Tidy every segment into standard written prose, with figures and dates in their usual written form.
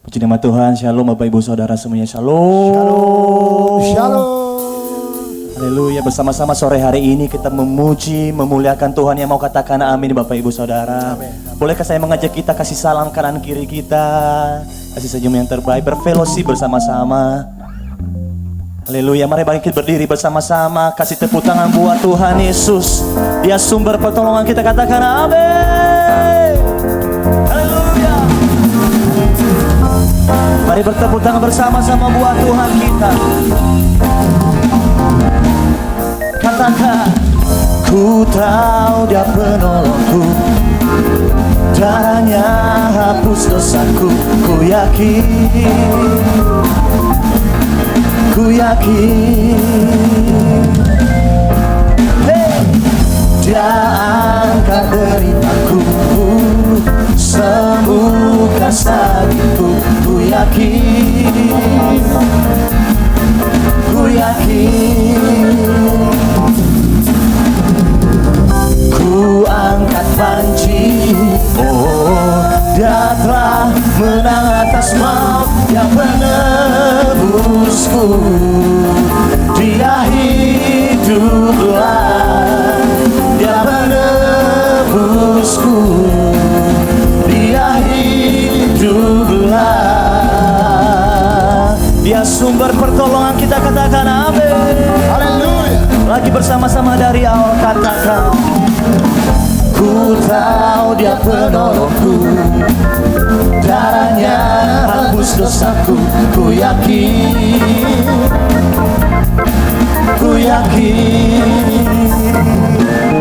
Puji nama Tuhan, shalom Bapak Ibu Saudara semuanya, shalom. Shalom, shalom. Haleluya, bersama-sama sore hari ini kita memuji, memuliakan Tuhan. Yang mau katakan amin Bapak Ibu Saudara. Amin. Bolehkah saya mengajak kita kasih salam kanan kiri kita, kasih senyum yang terbaik, berfellowship bersama-sama. Haleluya, mari bangkit berdiri bersama-sama, kasih tepuk tangan buat Tuhan Yesus. Dia sumber pertolongan kita, katakan amin. Haleluya. Mari bertepuk tangan bersama-sama buat Tuhan kita. Katakan, ku tahu Dia penolongku, darahnya hapus dosaku, ku yakin, ku yakin. Hey! Dia angkat deritaku, sembuhkan sakitku, ku yakin, ku yakin. Ku angkat panji, oh Dia telah menang atas maut, yang menebusku. Dia hiduplah, Dia menebusku. Dia hiduplah, Dia sumber pertolongan kita, katakan amin. Haleluya. Lagi bersama-sama dari awal, katakan, ku tahu Dia penolongku, darahnya hapus dosaku, ku yakin, ku yakin.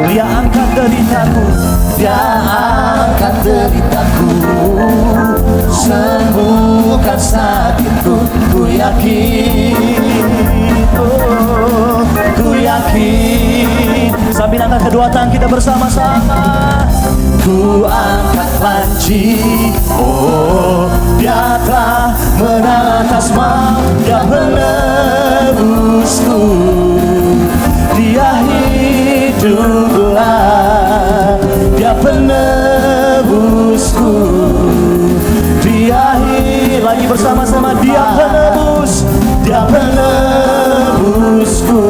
Dia angkat deritaku, Dia angkat deritaku, sembuhkan sakitku, ku yakin, oh, ku yakin. Sambil angkat kedua tangan kita bersama-sama. Ku angkat panji. Oh, dia telah menang atas maut, dia penebusku, dia hiduplah, dia penebusku, dia lagi bersama-sama, dia penebus, dia penebusku,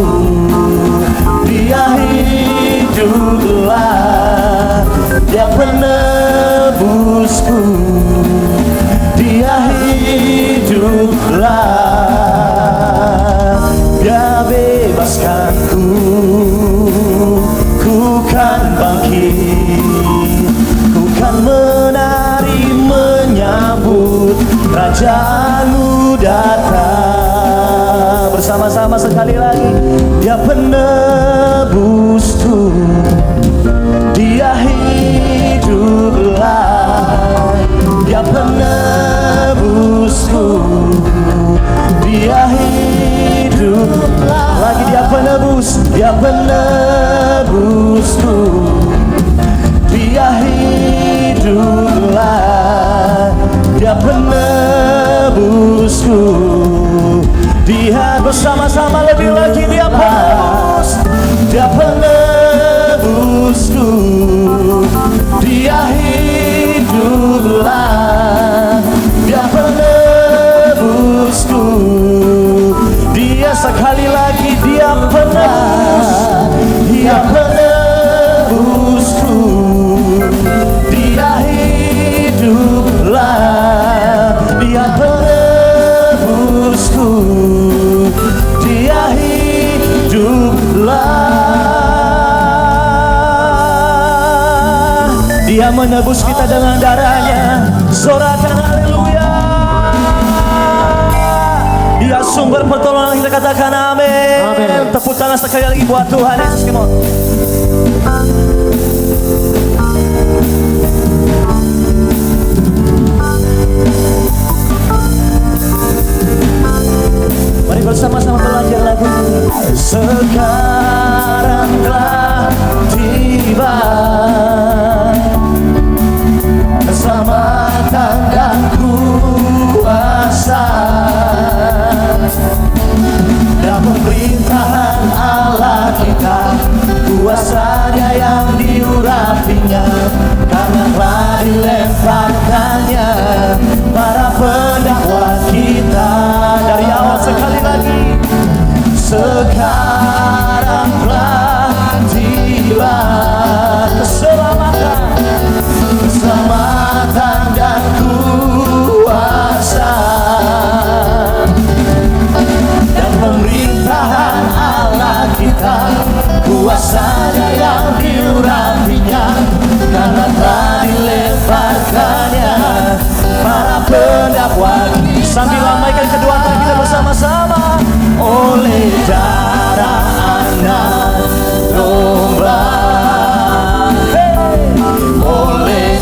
dia hiduplah, dia penebusku, dia hiduplah, dia bebaskanku, ku kan bangkit, ku kan menari menyambut Rajamu datang. Bersama-sama sekali lagi, dia penebusku, dia hiduplah, dia penebusku, dia hiduplah. Lagi dia penebus, dia penebusku, dia hiduplah, dia penebusku, dia bersama-sama lebih lagi, dia penebus, dia penebusku, dia hiduplah, dia penebusku, dia sekali lagi, dia penebus, dia penebusku, dia hiduplah, dia penebusku, dia hiduplah. Dia menebus kita dengan darahnya. Sorakan haleluya. Dia sumber pertolongan, kita katakan amin. Amin. Tepuk tangan sekali lagi buat Tuhan Yesus. Come on. Mari bersama-sama belajar lagu. Sekarang telah tiba keselamatan dan kuasa dan pemerintahan Allah kita, kuasanya yang diurapinya, karena telah dilemparkannya para pendakwa kita. Dari awal sekali lagi, sekarang telah tiba keselamatan, keselamatan dan kuasa dan pemerintahan Allah kita, kuasanya yang diurapinya, karena telah dilemparkannya para pendakwa. Sambil lambaikan kedua tangan kita bersama-sama. Oleh darah anak domba, oleh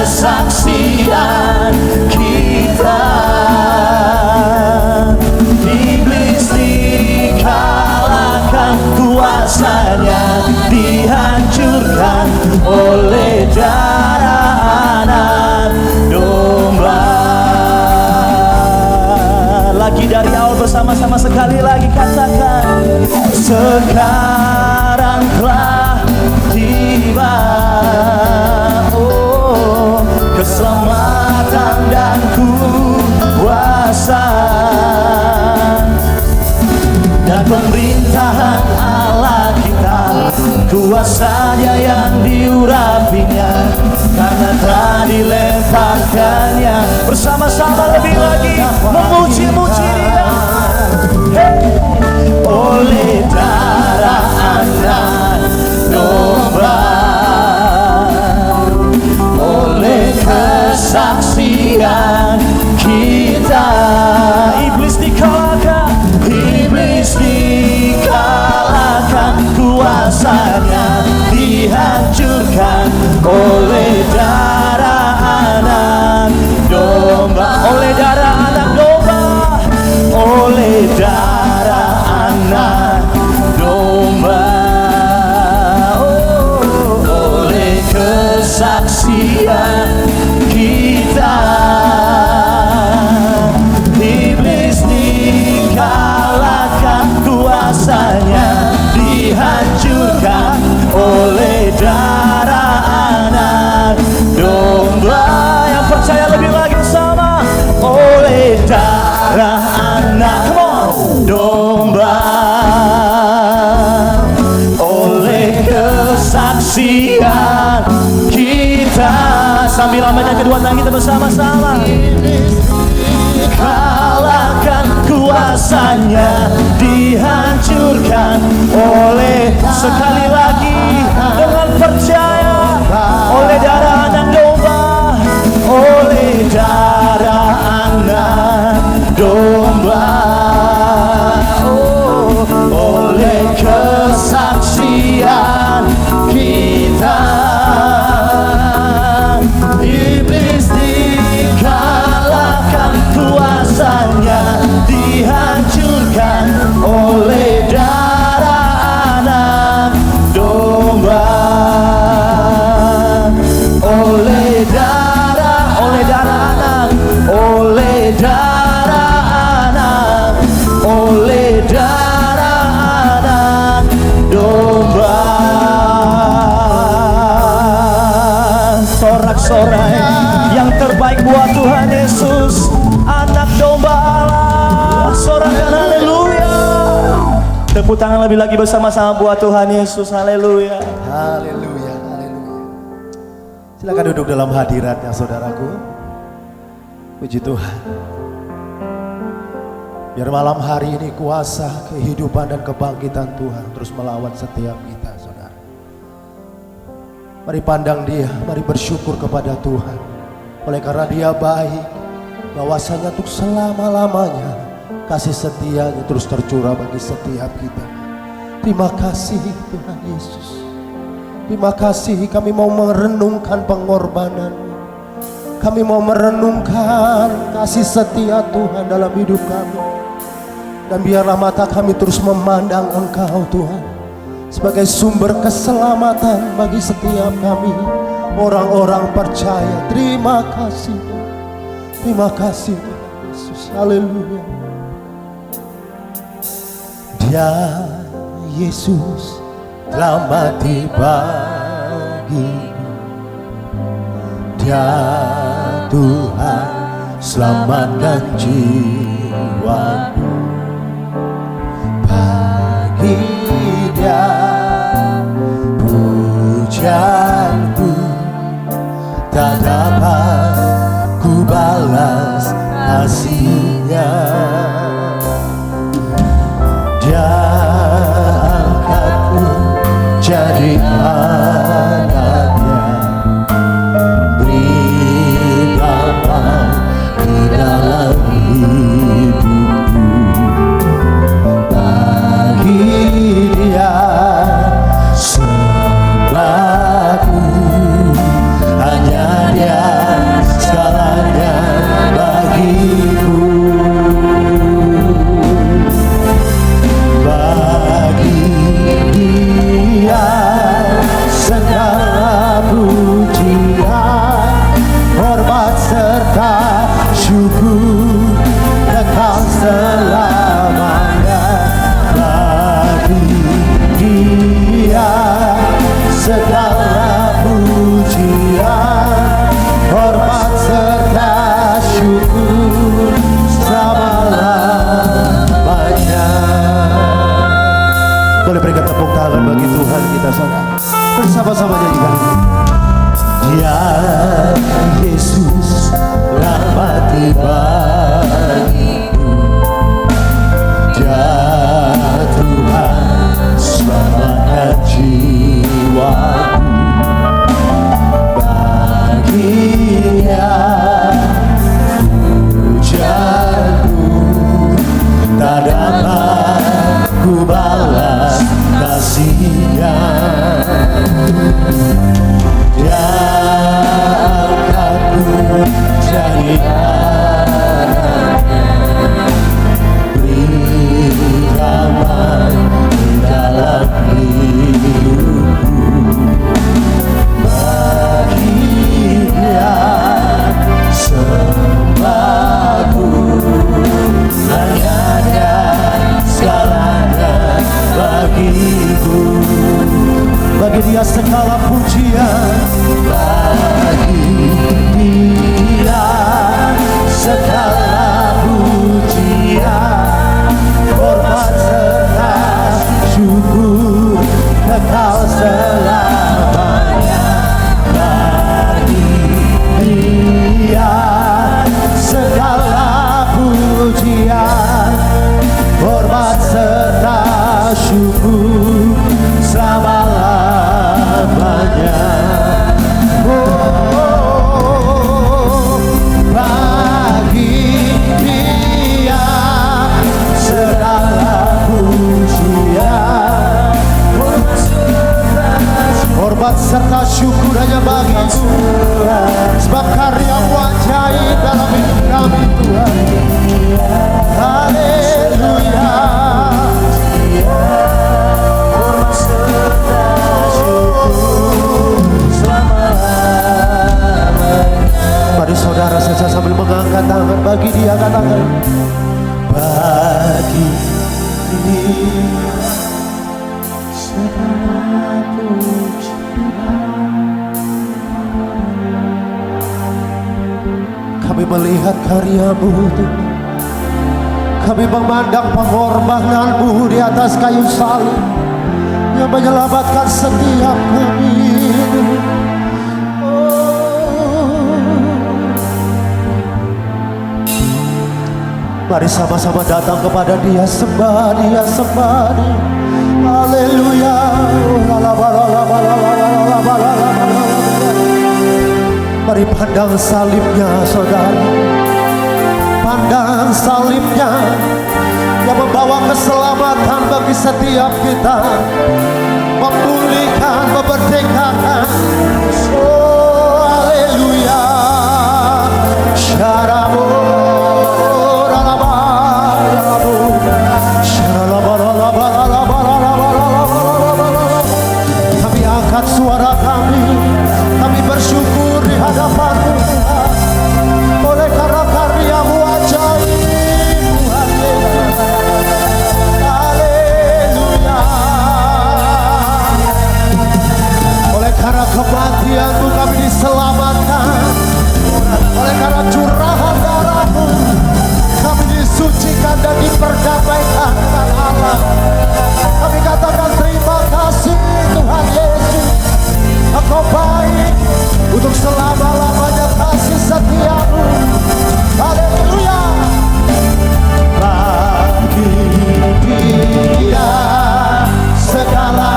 kesaksian kita, iblis dikalahkan, kuasanya dihancurkan oleh darah anak domba. Lagi dari awal bersama-sama sekali lagi katakan, sekarang telah tiba, oh, keselamatan dan kuasa dan pemerintahan Allah kita, kuasanya yang diurapinya, karena telah dilemparkannya. Bersama-sama lebih lagi memuji-muji Dia. Hey. Oleh darah anak domba, oleh kesaksian kita, iblis dikalahkan, iblis dikalahkan, kuasanya dihancurkan oleh darah anak domba, oleh saksian kita. Iblis dikalahkan, kuasanya dihancurkan oleh darah anak domba. Yang percaya lebih lagi bersama, oleh darah anak domba, oleh kesaksian kita. Sambil lambaikan kedua tangan kita bersama-sama. Kalahkan, kuasanya dihancurkan oleh, sekali lagi dengan percaya, oleh darah anak domba, oleh darah anak domba, oleh kesaksian kita. Iblis dikalahkan, kuasanya dihancurkan oleh darah anak domba, oleh darah anak, oleh darah anak, oleh darah anak domba. Sorak-sorai yang terbaik buat Tuhan Yesus, anak domba Allah. Sorakan haleluya. Tepuk tangan lebih lagi bersama-sama buat Tuhan Yesus. Haleluya. Haleluya, haleluya. Silakan duduk dalam hadiratnya saudaraku. Puji Tuhan. Biar malam hari ini kuasa kehidupan dan kebangkitan Tuhan terus melawan setiap kita, saudara. Mari pandang Dia, mari bersyukur kepada Tuhan. Oleh karena Dia baik, bahwasanya untuk selama-lamanya kasih setianya terus tercurah bagi setiap kita. Terima kasih Tuhan Yesus. Terima kasih, kami mau merenungkan pengorbanan. Kami mau merenungkan kasih setia Tuhan dalam hidup kami. Dan biarlah mata kami terus memandang Engkau Tuhan sebagai sumber keselamatan bagi setiap kami, orang-orang percaya. Terima kasih, terima kasih Yesus. Haleluya. Dia Yesus telah mati bagiku. Dia Tuhan selamatkan jiwaku. Bagi Dia pujianku tak dapat ku balas kasih-Nya. Dia angkatku jadi anaknya, beri damai di dalam hidupku. Bagi Dia sembahku, hanya Dia segalanya bagiku. Bagi Dia segala pujian, hormat serta syukur kekal selamanya. Bagi Dia segala pujian, hormat serta syukur selama-lamanya. Boleh berikan tepuk tangan bagi Tuhan kita, saudara. Bersama-sama nyanyikan. Dia Yesus telah mati bagiku. Dia Tuhan selamatkan jiwaku. Bagi Dia pujianku tak dapat ku balas kasih-Nya. Dia angkatku jadi Kami melihat karya-Mu Tuhan. Kami memandang pengorbanan-Mu di atas kayu salib yang menyelamatkan setiap kami. Mari sama-sama datang kepada Dia, sembah Dia, sembah Dia. Haleluya. Mari pandang salibnya, saudara. Pandang salibnya yang membawa keselamatan bagi setiap kita, memulihkan, memerdekakan. Oh, haleluya. Syarabu. Kami angkat suara kami bersyukur di hadapan-Mu Tuhan, oleh karena karya-Mu ajaib Tuhan. Haleluya. Oleh karena kematian-Mu kami diselamatkan, oleh karena curahan darah-Mu kami disucikan dan diperdamaikan dengan Allah. Kami katakan terima kasih Tuhan Yesus. Engkau baik, untuk selama-lamanya kasih setia-Mu. Haleluya. Bagi Dia segala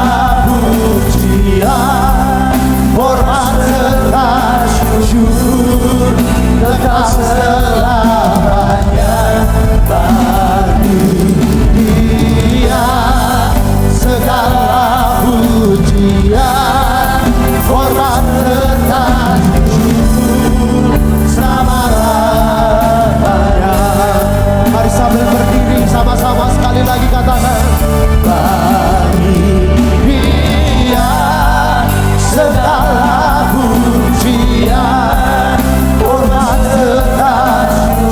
pujian, hormat serta syukur kekal selamanya. Bagi Dia segala pujian, hormat serta syukur selama-lamanya. Mari sambil berdiri sama-sama sekali lagi katakan, bagi Dia segala pujian, hormat serta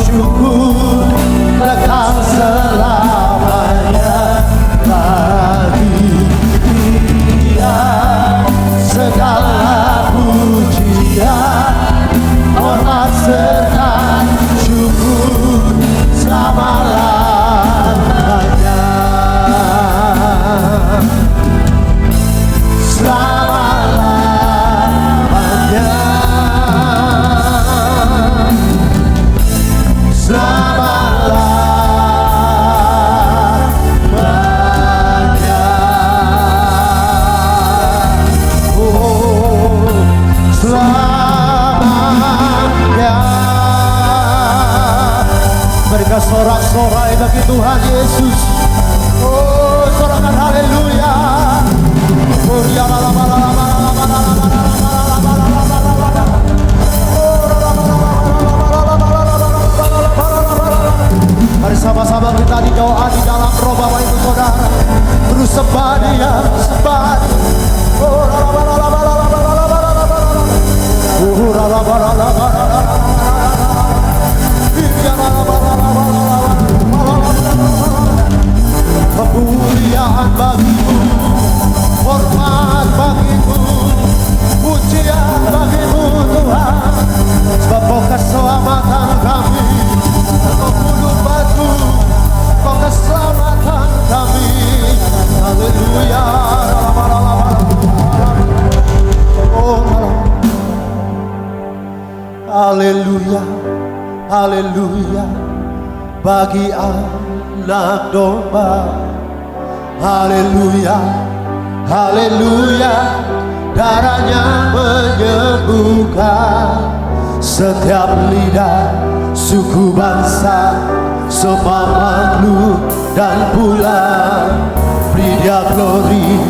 syukur kekal selamanya. Bagi Dia segala pujian, hormat serta syukur selama-lamanya. Selama-lamanya. Selama-lamanya. Oh, selamanya. Berikan sorak-sorai bagi Tuhan Yesus. Oh, sorakan haleluya. Oh, ya mari sama-sama kita doa di dalam roh Bapak Ibu Saudara. Terus sembah Dia, sembah Dia. Oh, kemuliaan bagi-Mu, hormat bagi-Mu, pujian bagi-Mu Tuhan. Sebab Kau keselamatan kami, Kau bunuh batu, Kau keselamatan kami. Haleluya. Oh, haleluya, haleluya. Bagi anak domba, haleluya, haleluya. Darahnya menyembuhkan setiap lidah, suku, bangsa, semua makhluk dan bulan. Beri Dia glory,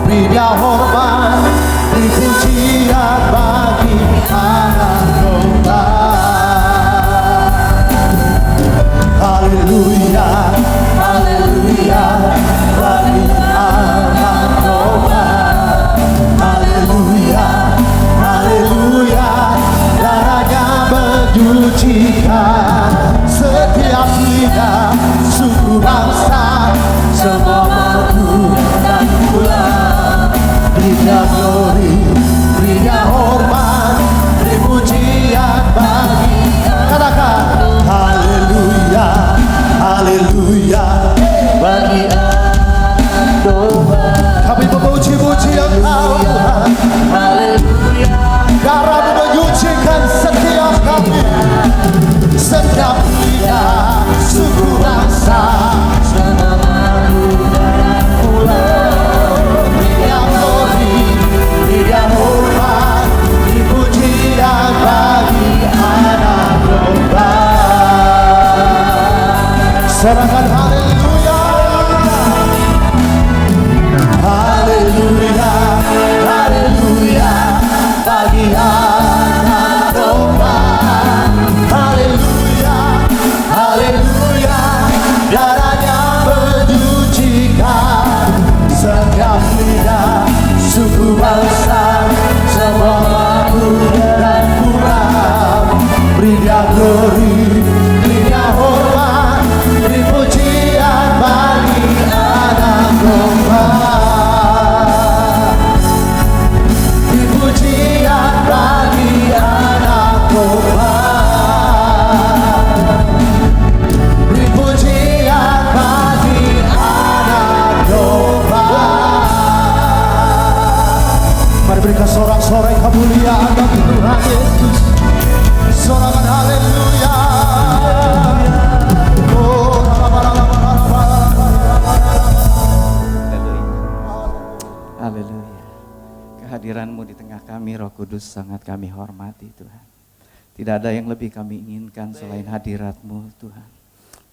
beri Dia hormat, beri pujian bagi anak domba. Haleluya, haleluya. Bagi anak domba, haleluya, haleluya. Darahnya mencucikan setiap lidah, suku, bangsa, semua makhluk dan bulan. Beri Dia glory, beri Dia hormat, beri Sorakan haleluya. Haleluya, haleluya, bagi anak domba. Haleluya, haleluya, darahnya mencucikan setiap lidah, suku bangsa, semua makhluk dan kurang. Beri dia glory, beri dia hormat, beri pujian bagi anak domba. Pujian bagi anak domba, beri pujian bagi anak domba. Mari berikan sorak-sorai kemuliaan bagi Tuhan Yesus. Sorakan haleluya. Oh, haleluya. Kehadiran-Mu di tengah kami, Roh Kudus, sangat kami hormati Tuhan. Tidak ada yang lebih kami inginkan selain hadirat-Mu Tuhan.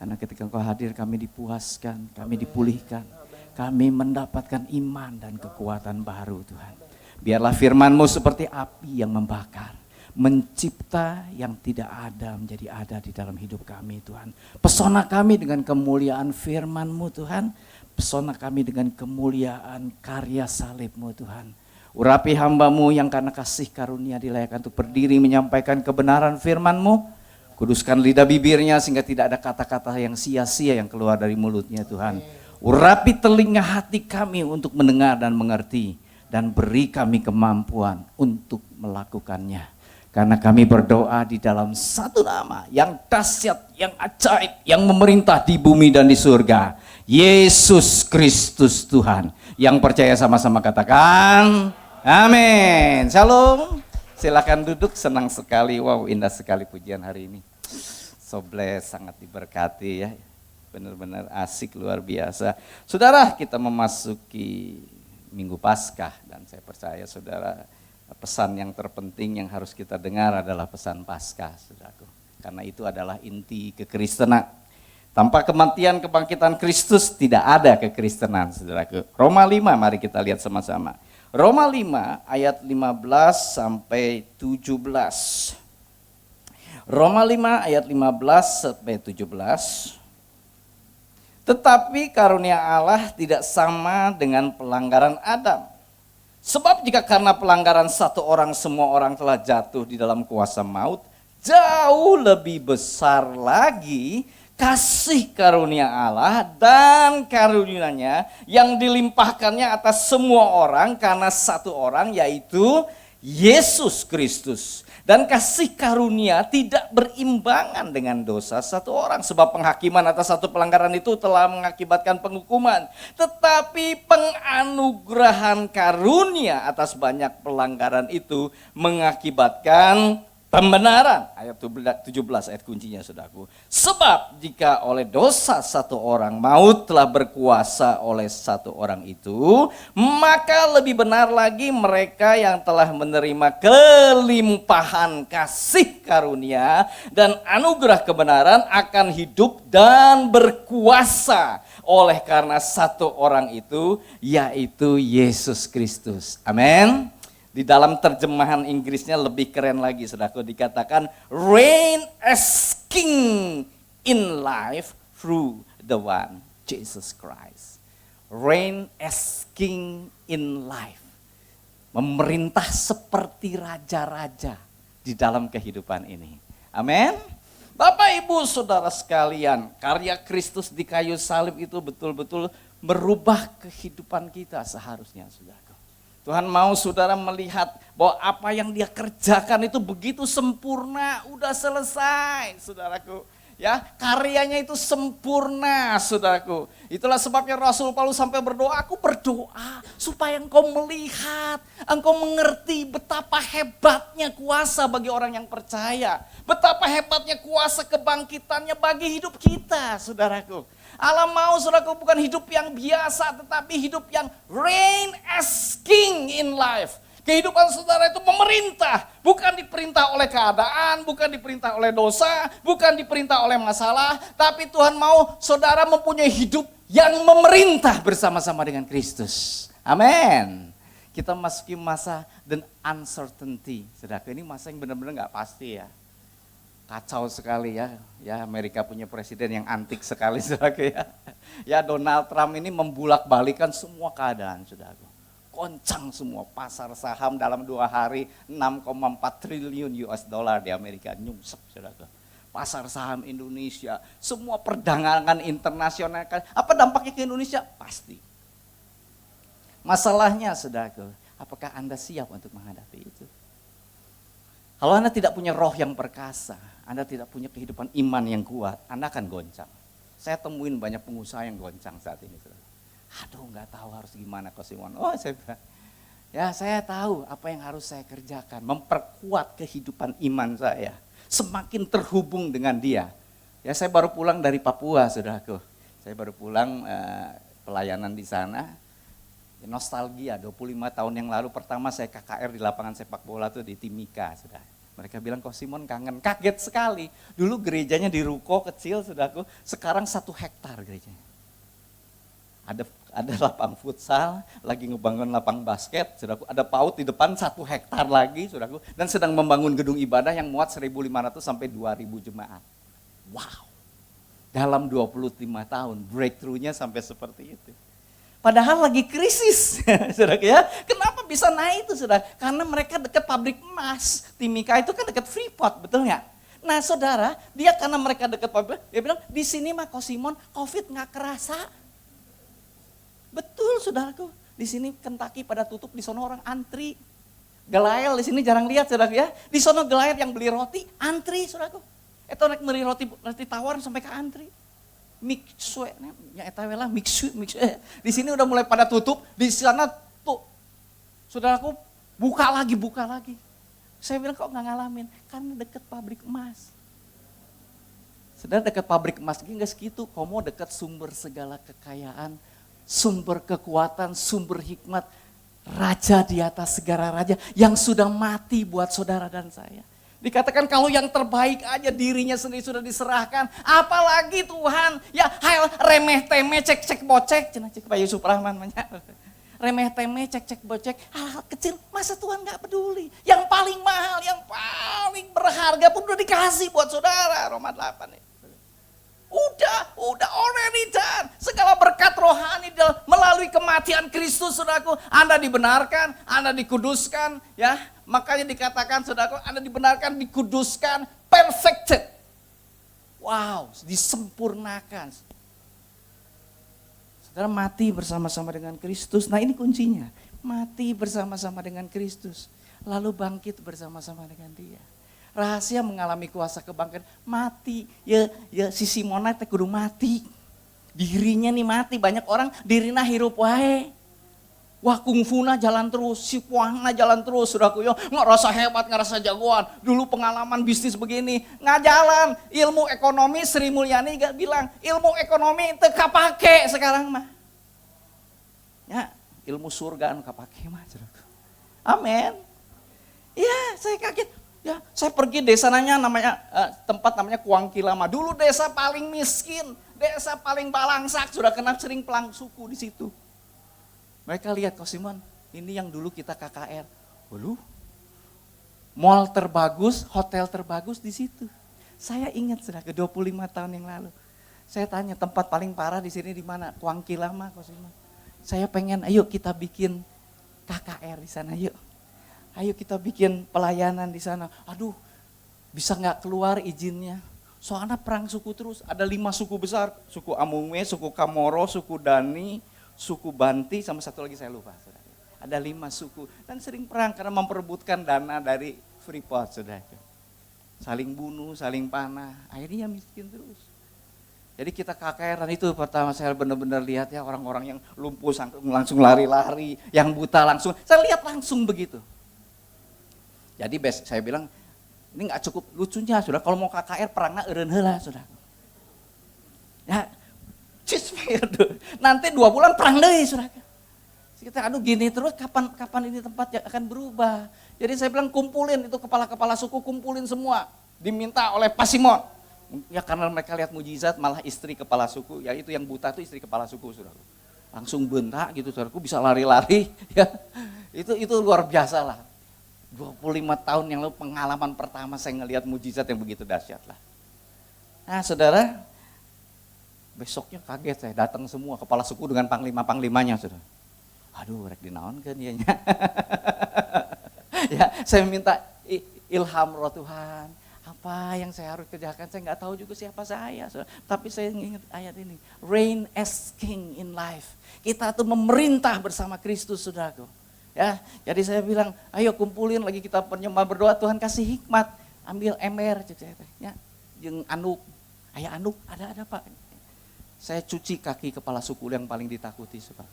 Karena ketika Engkau hadir kami dipuaskan, kami dipulihkan. Kami mendapatkan iman dan kekuatan baru Tuhan. Biarlah firman-Mu seperti api yang membakar. Mencipta yang tidak ada menjadi ada di dalam hidup kami Tuhan. Pesona kami dengan kemuliaan firman-Mu Tuhan. Pesona kami dengan kemuliaan karya salib-Mu Tuhan. Urapi hamba-Mu yang karena kasih karunia dilayakkan untuk berdiri menyampaikan kebenaran firman-Mu. Kuduskan lidah bibirnya sehingga tidak ada kata-kata yang sia-sia yang keluar dari mulutnya Tuhan. Urapi telinga hati kami untuk mendengar dan mengerti. Dan beri kami kemampuan untuk melakukannya. Karena kami berdoa di dalam satu nama yang dahsyat, yang ajaib, yang memerintah di bumi dan di surga. Yesus Kristus Tuhan. Yang percaya sama-sama katakan, amin. Shalom. Silakan duduk, senang sekali. Wow, indah sekali pujian hari ini. So blessed, sangat diberkati ya. Benar-benar asik, luar biasa. Saudara, kita memasuki Minggu Paskah dan saya percaya saudara, pesan yang terpenting yang harus kita dengar adalah pesan Paskah, saudaraku. Karena itu adalah inti kekristenan. Tanpa kematian kebangkitan Kristus tidak ada kekristenan, saudaraku. Roma 5, mari kita lihat sama-sama. Roma 5 ayat 15 sampai 17. Roma 5 ayat 15 sampai 17. Tetapi karunia Allah tidak sama dengan pelanggaran Adam. Sebab jika karena pelanggaran satu orang semua orang telah jatuh di dalam kuasa maut, jauh lebih besar lagi kasih karunia Allah dan karunia-Nya yang dilimpahkannya atas semua orang karena satu orang, yaitu Yesus Kristus. Dan kasih karunia tidak berimbangan dengan dosa satu orang. Sebab penghakiman atas satu pelanggaran itu telah mengakibatkan penghukuman. Tetapi penganugerahan karunia atas banyak pelanggaran itu mengakibatkan pembenaran. Ayat 17 ayat kuncinya saudaraku. Sebab jika oleh dosa satu orang maut telah berkuasa oleh satu orang itu, maka lebih benar lagi mereka yang telah menerima kelimpahan kasih karunia dan anugerah kebenaran akan hidup dan berkuasa oleh karena satu orang itu, yaitu Yesus Kristus. Amin. Di dalam terjemahan Inggrisnya lebih keren lagi, saudaraku, dikatakan reign as king in life through the one Jesus Christ. Reign as king in life. Memerintah seperti raja-raja di dalam kehidupan ini. Amin. Bapak Ibu Saudara sekalian, karya Kristus di kayu salib itu betul-betul merubah kehidupan kita seharusnya, saudaraku. Tuhan mau saudara melihat bahwa apa yang dia kerjakan itu begitu sempurna, udah selesai, saudaraku. Ya, karyanya itu sempurna, saudaraku. Itulah sebabnya Rasul Paulus sampai berdoa, aku berdoa supaya engkau melihat, engkau mengerti betapa hebatnya kuasa bagi orang yang percaya. Betapa hebatnya kuasa kebangkitannya bagi hidup kita, saudaraku. Allah mau saudaraku bukan hidup yang biasa, tetapi hidup yang reign as king in life. Kehidupan saudara itu memerintah, bukan diperintah oleh keadaan, bukan diperintah oleh dosa, bukan diperintah oleh masalah, tapi Tuhan mau saudara mempunyai hidup yang memerintah bersama-sama dengan Kristus. Amin. Kita masuki masa dan uncertainty. Saudara, ini masa yang benar-benar nggak pasti ya. Kacau sekali ya. Ya, Amerika punya presiden yang antik sekali, saudara ya. Ya, Donald Trump ini membulak-balikan semua keadaan, saudara. Goncang semua pasar saham dalam 2 hari 6,4 triliun US dollar di Amerika nyungsep, saudara. Pasar saham Indonesia, semua perdagangan internasional. Apa dampaknya ke Indonesia? Pasti. Masalahnya, saudara, apakah Anda siap untuk menghadapi itu? Kalau Anda tidak punya roh yang perkasa, Anda tidak punya kehidupan iman yang kuat, Anda akan goncang. Saya temuin banyak pengusaha yang goncang saat ini, saudara. Aduh, nggak tahu harus gimana Coach Simon. Oh, saya bilang, ya saya tahu apa yang harus saya kerjakan, memperkuat kehidupan iman saya, semakin terhubung dengan Dia. Ya, saya baru pulang dari Papua, saudaraku. Saya baru pulang pelayanan di sana. Nostalgia, 25 tahun yang lalu pertama saya KKR di lapangan sepak bola tuh di Timika, saudara. Mereka bilang, Coach Simon kangen, kaget sekali. Dulu gerejanya di ruko kecil, saudaraku, sekarang 1 hektar gerejanya. Ada lapang futsal, lagi ngebangun lapang basket, saudaraku. Ada PAUD di depan 1 hektar lagi, saudaraku. Dan sedang membangun gedung ibadah yang muat 1.500 sampai 2.000 jemaat. Wow, dalam 25 tahun breakthrough-nya sampai seperti itu. Padahal lagi krisis, saudaraku ya. Kenapa bisa naik itu, saudara? Karena mereka dekat pabrik emas. Timika itu kan dekat Freeport, betul nggak? Nah, saudara, dia karena mereka dekat pabrik, dia bilang, di sini mah Coach Simon, COVID nggak kerasa. Betul, saudaraku. Di sini Kentucky pada tutup, di sana orang antri. Gelael di sini jarang lihat, saudaraku ya. Di sana Gelael yang beli roti, antri, saudaraku. Itu naik beli roti tawar sampai ke antri. Mixue, ya etawelah mixue. Di sini udah mulai pada tutup, di sana tuh, saudaraku buka lagi. Saya bilang kok nggak ngalamin, karena deket pabrik emas. Saudara, dekat pabrik emas nggak segitu, komo dekat sumber segala kekayaan, sumber kekuatan, sumber hikmat, raja di atas segala raja yang sudah mati buat saudara dan saya. Dikatakan kalau yang terbaik aja dirinya sendiri sudah diserahkan, apalagi Tuhan, ya hal remeh temeh cek bocek, cenah cek Pak Yusuf Rahman banyak. Remeh temeh cek bocek, hal-hal kecil masa Tuhan gak peduli. Yang paling mahal, yang paling berharga pun udah dikasih buat saudara, Roma 8 nih. Udah already done. Segala berkat rohani melalui kematian Kristus, saudaraku, Anda dibenarkan, Anda dikuduskan, ya. Makanya dikatakan, saudaraku, Anda dibenarkan, dikuduskan, perfected. Wow, disempurnakan. Saudara mati bersama-sama dengan Kristus. Nah, ini kuncinya. Mati bersama-sama dengan Kristus, lalu bangkit bersama-sama dengan Dia. Rahasia mengalami kuasa kebangkitan, mati. Ya si Simona teh kudu mati. Dirinya nih mati, banyak orang dirina hirup wae. Wah, kungfuna jalan terus, si puangna jalan terus, saudaraku yo, ngerasa hebat, ngerasa jagoan. Dulu pengalaman bisnis begini, nggak jalan. Ilmu ekonomi Sri Mulyani gak bilang, ilmu ekonomi teu kapake sekarang mah. Ya, ilmu surga anu kapake mah, saudaraku. Amin. Ya, saya kaget. Ya, saya pergi desa namanya tempat namanya Kuangkilama. Dulu desa paling miskin, desa paling balangsak, sudah kena sering pelang suku di situ. Mereka lihat, Coach Simon, ini yang dulu kita KKR. Waduh, mall terbagus, hotel terbagus di situ. Saya ingat sudah ke 25 tahun yang lalu. Saya tanya tempat paling parah di sini di mana? Kuangkilama, Coach Simon. Saya pengen, ayo kita bikin KKR di sana, yuk. Ayo kita bikin pelayanan di sana. Aduh, bisa nggak keluar izinnya? Soalnya perang suku terus. Ada 5 suku besar. Suku Amungwe, suku Kamoro, suku Dani, suku Banti, sama satu lagi saya lupa. Ada 5 suku. Dan sering perang karena memperebutkan dana dari Freeport, saudara. Saling bunuh, saling panah. Akhirnya miskin terus. Jadi kita KKR itu pertama saya benar-benar lihat ya orang-orang yang lumpuh langsung lari-lari, yang buta langsung. Saya lihat langsung begitu. Jadi saya bilang, ini nggak cukup lucunya, saudara. Kalau mau KKR perangnya eureun heula, saudara. Ya, ceasefire. Nanti 2 bulan perang deui, saudara. Kita aduh gini terus kapan ini tempat yang akan berubah. Jadi saya bilang kumpulin itu kepala-kepala suku, kumpulin semua. Diminta oleh Pak Simon. Ya karena mereka lihat mujizat, malah istri kepala suku, ya itu yang buta itu istri kepala suku, saudaraku. Langsung bentak gitu, saudaraku, bisa lari-lari. Ya, itu luar biasa lah. 25 tahun yang lalu pengalaman pertama saya ngelihat mujizat yang begitu dahsyat lah. Nah saudara, besoknya kaget saya, datang semua kepala suku dengan panglima-panglimanya, saudara. Aduh, rek dinaon kan dianya. Ya, saya minta ilham roh Tuhan. Apa yang saya harus kerjakan, saya nggak tahu juga siapa saya. Saudara. Tapi saya ingat ayat ini, reign as king in life. Kita tuh memerintah bersama Kristus, saudaraku. Ya, jadi saya bilang, ayo kumpulin lagi kita penyembah berdoa, Tuhan kasih hikmat. Ambil ember, ya, jeung anduk. Ayah anduk, ada Pak. Saya cuci kaki kepala suku yang paling ditakuti, saudara.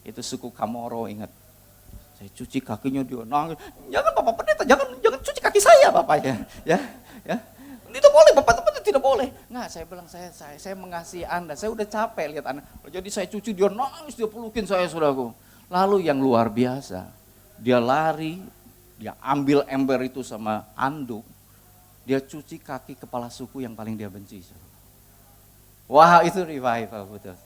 Itu suku Kamoro, ingat. Saya cuci kakinya, dia nangis. Jangan Bapak Pendeta, jangan cuci kaki saya Bapak ya. Ya. Itu boleh Bapak, itu tidak boleh. Nggak, saya bilang saya mengasihi Anda. Saya udah capek lihat Anda. Jadi saya cuci, dia nangis, dia pelukin saya, saudaraku. Lalu yang luar biasa, dia lari, dia ambil ember itu sama anduk, dia cuci kaki kepala suku yang paling dia benci. Wah, itu revival betul.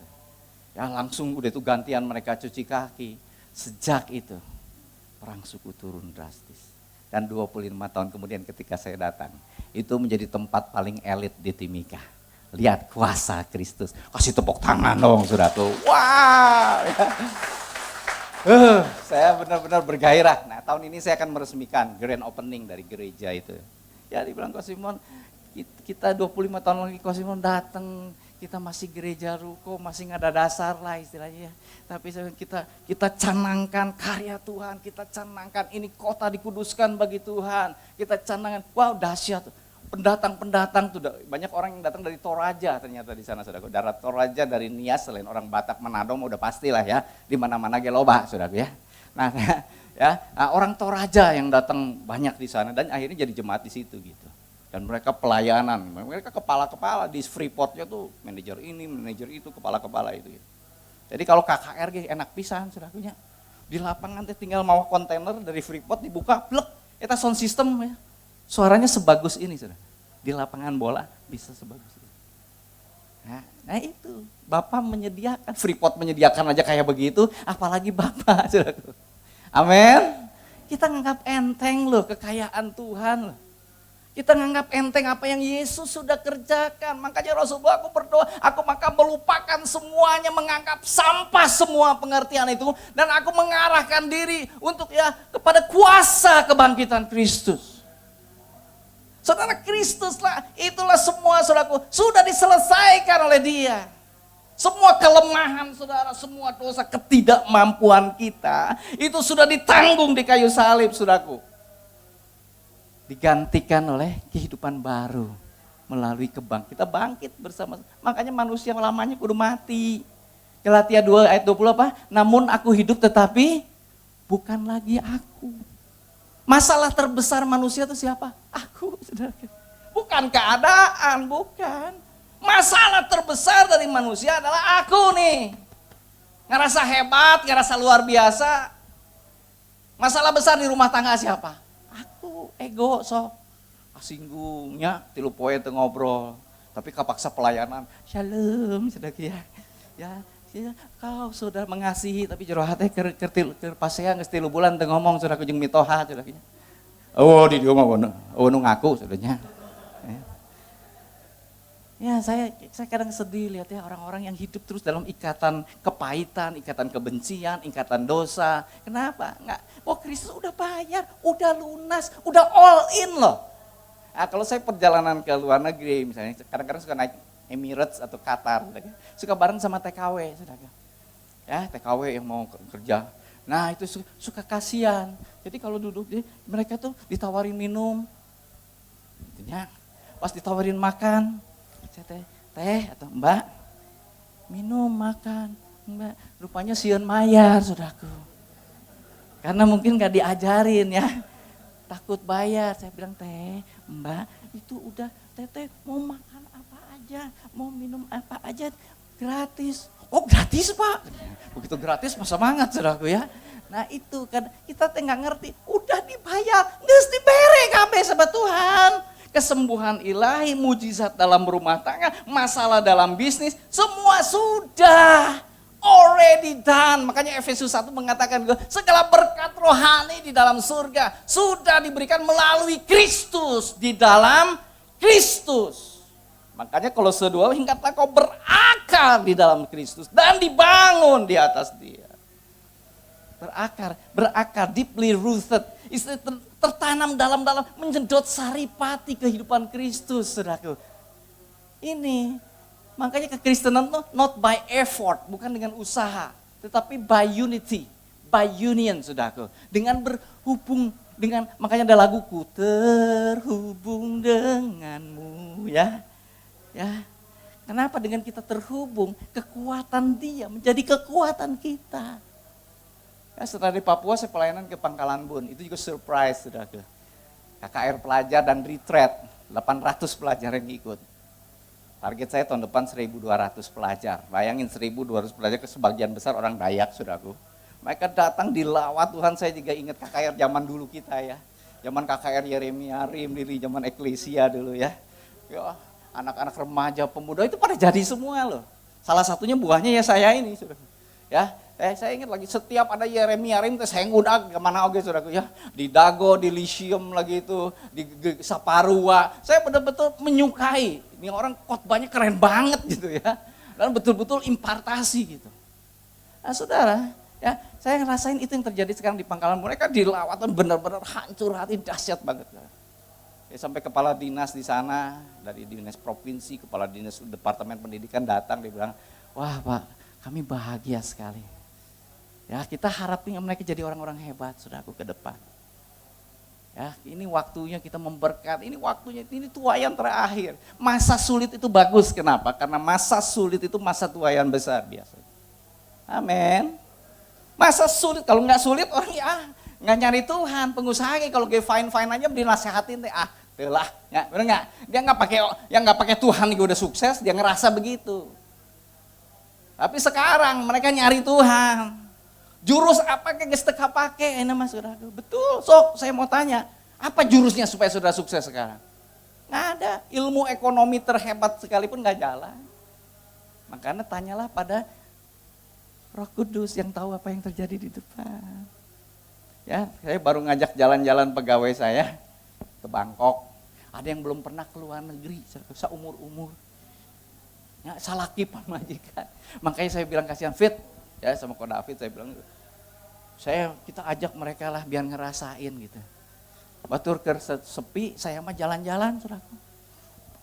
Ya langsung udah itu gantian mereka cuci kaki. Sejak itu perang suku turun drastis. Dan 25 tahun kemudian ketika saya datang, itu menjadi tempat paling elit di Timika. Lihat kuasa Kristus. Kasih tepuk tangan dong, saudaraku. Wow. Saya benar-benar bergairah. Nah, tahun ini saya akan meresmikan grand opening dari gereja itu. Ya, dibilang Ko Simon, kita 25 tahun lagi Ko Simon datang, kita masih gereja ruko, masih nggak ada dasar lah istilahnya. Tapi kita canangkan karya Tuhan, kita canangkan ini kota dikuduskan bagi Tuhan. Kita canangkan, wow dahsyat. Pendatang-pendatang tuh banyak orang yang datang dari Toraja ternyata di sana, saudara. Darat Toraja dari Nias, selain orang Batak Manado udah pastilah ya, di mana-mana geloba, saudara ya. Nah, orang Toraja yang datang banyak di sana dan akhirnya jadi jemaat di situ gitu. Dan mereka pelayanan, mereka kepala-kepala di Freeport-nya tuh manajer ini, manajer itu, kepala-kepala itu. Gitu. Jadi kalau KKR enak pisan, saudarakunya. Di lapangan tinggal mau kontainer dari Freeport dibuka, plek, eta sound system ya. Suaranya sebagus ini, saudara. Di lapangan bola bisa sebagus ini. Nah itu, Bapak menyediakan, Freeport menyediakan aja kayak begitu, apalagi Bapak, saudara. Amin. Kita nganggap enteng loh kekayaan Tuhan loh. Kita nganggap enteng apa yang Yesus sudah kerjakan. Makanya Rasulullah aku berdoa, aku maka melupakan semuanya, menganggap sampah semua pengertian itu. Dan aku mengarahkan diri untuk kepada kuasa kebangkitan Kristus. Saudara, Kristus lah, itulah semua saudaraku, sudah diselesaikan oleh Dia. Semua kelemahan saudara, semua dosa, ketidakmampuan kita, itu sudah ditanggung di kayu salib saudaraku. Digantikan oleh kehidupan baru melalui kita bangkit bersama. Makanya manusia lamanya kudu mati. Galatia 2 ayat 20 apa? Namun aku hidup tetapi bukan lagi aku. Masalah terbesar manusia itu siapa? Aku, saudara. Bukan keadaan, bukan. Masalah terbesar dari manusia adalah aku nih. Ngerasa hebat, ngerasa luar biasa. Masalah besar di rumah tangga siapa? Aku, ego, sok. Asinggungnya, tilu poe teu ngobrol. Tapi kapaksa pelayanan, shalom, saudara ya. Ya, kau sudah mengasihi tapi jero hate keur pasea geus 3 bulan teu ngomong saudara jeung mitoha saudara. Oh di dieu mah nu ngaku saudanya. Ya saya kadang sedih lihat ya orang-orang yang hidup terus dalam ikatan kepahitan, ikatan kebencian, ikatan dosa. Kenapa? Enggak. Oh Kristus udah bayar, udah lunas, udah all in loh. Nah, kalau saya perjalanan ke luar negeri misalnya kadang-kadang suka naik Emirates atau Qatar, suka bareng sama TKW, saudara. Ya, TKW yang mau kerja. Nah itu suka kasihan. Jadi kalau duduk mereka tuh ditawarin minum, intinya pas ditawarin makan, saya teh atau mbak, minum makan, mbak, rupanya sieun mayar, saudaraku. Karena mungkin gak diajarin ya, takut bayar. Saya bilang teh, mbak, itu udah teteh mau makan apa aja, mau minum apa aja gratis. Oh gratis Pak? Begitu gratis masa semangat saudaraku ya. Nah itu kan kita nggak ngerti, udah dibayar, nggak dibere kabeh sama Tuhan. Kesembuhan ilahi, mujizat dalam rumah tangga, masalah dalam bisnis, semua sudah already done. Makanya Efesus 1 mengatakan segala berkat rohani di dalam surga sudah diberikan melalui Kristus, di dalam Kristus. Makanya Kolose 2, ingatlah kau berakar di dalam Kristus dan dibangun di atas Dia. Berakar, deeply rooted, istilah tertanam dalam-dalam, menjedot saripati kehidupan Kristus, saudaraku. Ini, makanya kekristenan itu not by effort, bukan dengan usaha, tetapi by unity, by union, saudaraku. Dengan berhubung, makanya ada lagu, ku terhubung denganmu, ya. Kenapa? Dengan kita terhubung, kekuatan Dia menjadi kekuatan kita. Ya, setelah di Papua saya pelayanan ke Pangkalan Bun, itu juga surprise sudah ke KKR pelajar dan retreat, 800 pelajar yang ikut. Target saya tahun depan 1.200 pelajar, bayangin 1.200 pelajar ke sebagian besar orang Dayak saudaraku. Mereka datang dilawat Tuhan, saya juga ingat KKR zaman dulu kita ya. Zaman KKR Yeremia, Rim, zaman Eklesia dulu ya. Ya, anak-anak remaja, pemuda itu pada jadi semua loh. Salah satunya buahnya ya saya ini saudaraku. Ya. Saya ingat lagi setiap ada Yeremia Rim saya ngudag kemana oke saudaraku ya, di Dago, di Lysium lagi itu, di Saparua. Saya betul-betul menyukai, ini orang khotbahnya keren banget gitu ya, dan betul-betul impartasi gitu. Nah saudara, ya saya ngerasain itu yang terjadi sekarang di Pangkalan. Mereka dilawatan benar-benar hancur hati, dahsyat banget. Ya, sampai kepala dinas di sana, dari dinas provinsi, kepala dinas departemen pendidikan datang, dia bilang, wah Pak, kami bahagia sekali. Ya, kita harapin mereka jadi orang-orang hebat, saudaraku, ke depan. Ya, ini waktunya kita memberkat, ini waktunya, ini tuaian terakhir. Masa sulit itu bagus, kenapa? Karena masa sulit itu masa tuaian besar biasanya. Amin. Masa sulit, kalau nggak sulit orang ya nggak nyari Tuhan. Pengusaha kalau gue fine aja dinasehatin deh, telah, ya, bener nggak? Dia nggak pakai Tuhan gue udah sukses, dia ngerasa begitu. Tapi sekarang mereka nyari Tuhan. Jurus apa yang gak pakai, enak mas saudara. Betul, sok saya mau tanya, apa jurusnya supaya saudara sukses sekarang? Nggak ada, ilmu ekonomi terhebat sekalipun nggak jalan. Makanya tanyalah pada Roh Kudus yang tahu apa yang terjadi di depan. Ya, saya baru ngajak jalan-jalan pegawai saya ke Bangkok. Ada yang belum pernah ke luar negeri, seumur-umur. Ya, salakipan majikan. Makanya saya bilang kasihan Fit, ya sama Ko David saya bilang, kita ajak mereka lah biar ngerasain gitu. Batur ke sepi, saya mah jalan-jalan saudaraku.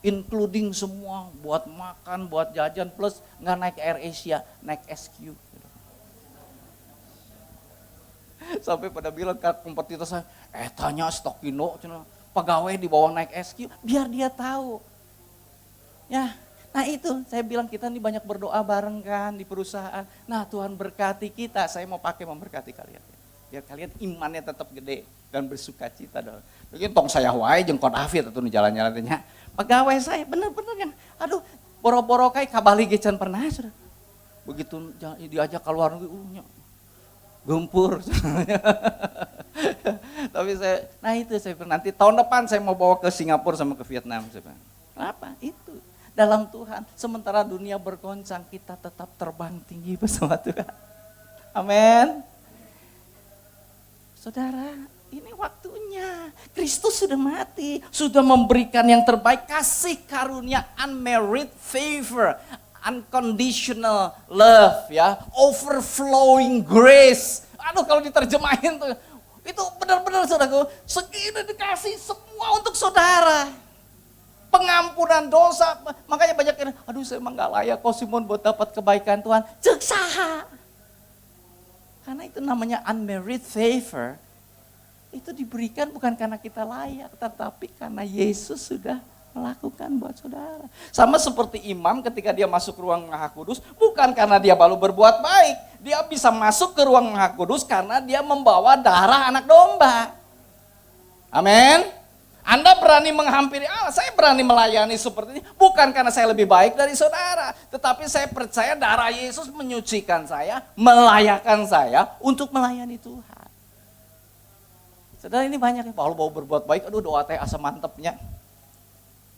Including semua, buat makan, buat jajan, plus nggak naik Air Asia, naik SQ. Sampai pada bilang ke kompetitor saya, tanya Stokino, pegawai di bawah naik SQ, biar dia tahu. Ya. Nah itu saya bilang kita nih banyak berdoa bareng kan di perusahaan. Nah Tuhan berkati kita, saya mau pakai memberkati kalian. Biar kalian imannya tetap gede dan bersuka cita. Mungkin tong saya wae jeung Ko David atau jalan-jalan tanya. Pegawai saya bener-bener yang aduh boro-boro kayak kabali gecan pernah sudah. Begitu diajak keluar negeri gempur. Tapi saya nanti tahun depan saya mau bawa ke Singapura sama ke Vietnam. Kenapa? Itu. Dalam Tuhan, sementara dunia bergoncang, kita tetap terbang tinggi bersama Tuhan. Amin. Saudara, ini waktunya. Kristus sudah mati, sudah memberikan yang terbaik, kasih karunia, unmerited favor, unconditional love, ya, overflowing grace. Aduh, kalau diterjemahin tuh, itu benar-benar saudaraku, segini dikasih semua untuk saudara. Pengampunan dosa, makanya banyak yang, aduh saya emang gak layak kok Simon buat dapat kebaikan Tuhan. Cek saha. Karena itu namanya unmerited favor, itu diberikan bukan karena kita layak, tetapi karena Yesus sudah melakukan buat saudara. Sama seperti imam ketika dia masuk ruang Maha Kudus, bukan karena dia baru berbuat baik. Dia bisa masuk ke ruang Maha Kudus karena dia membawa darah anak domba. Amin. Anda berani menghampiri Allah, saya berani melayani seperti ini, bukan karena saya lebih baik dari saudara, tetapi saya percaya darah Yesus menyucikan saya, melayakkan saya untuk melayani Tuhan. Saudara, ini banyak yang Paul mau berbuat baik, aduh doa teh asa mantepnya.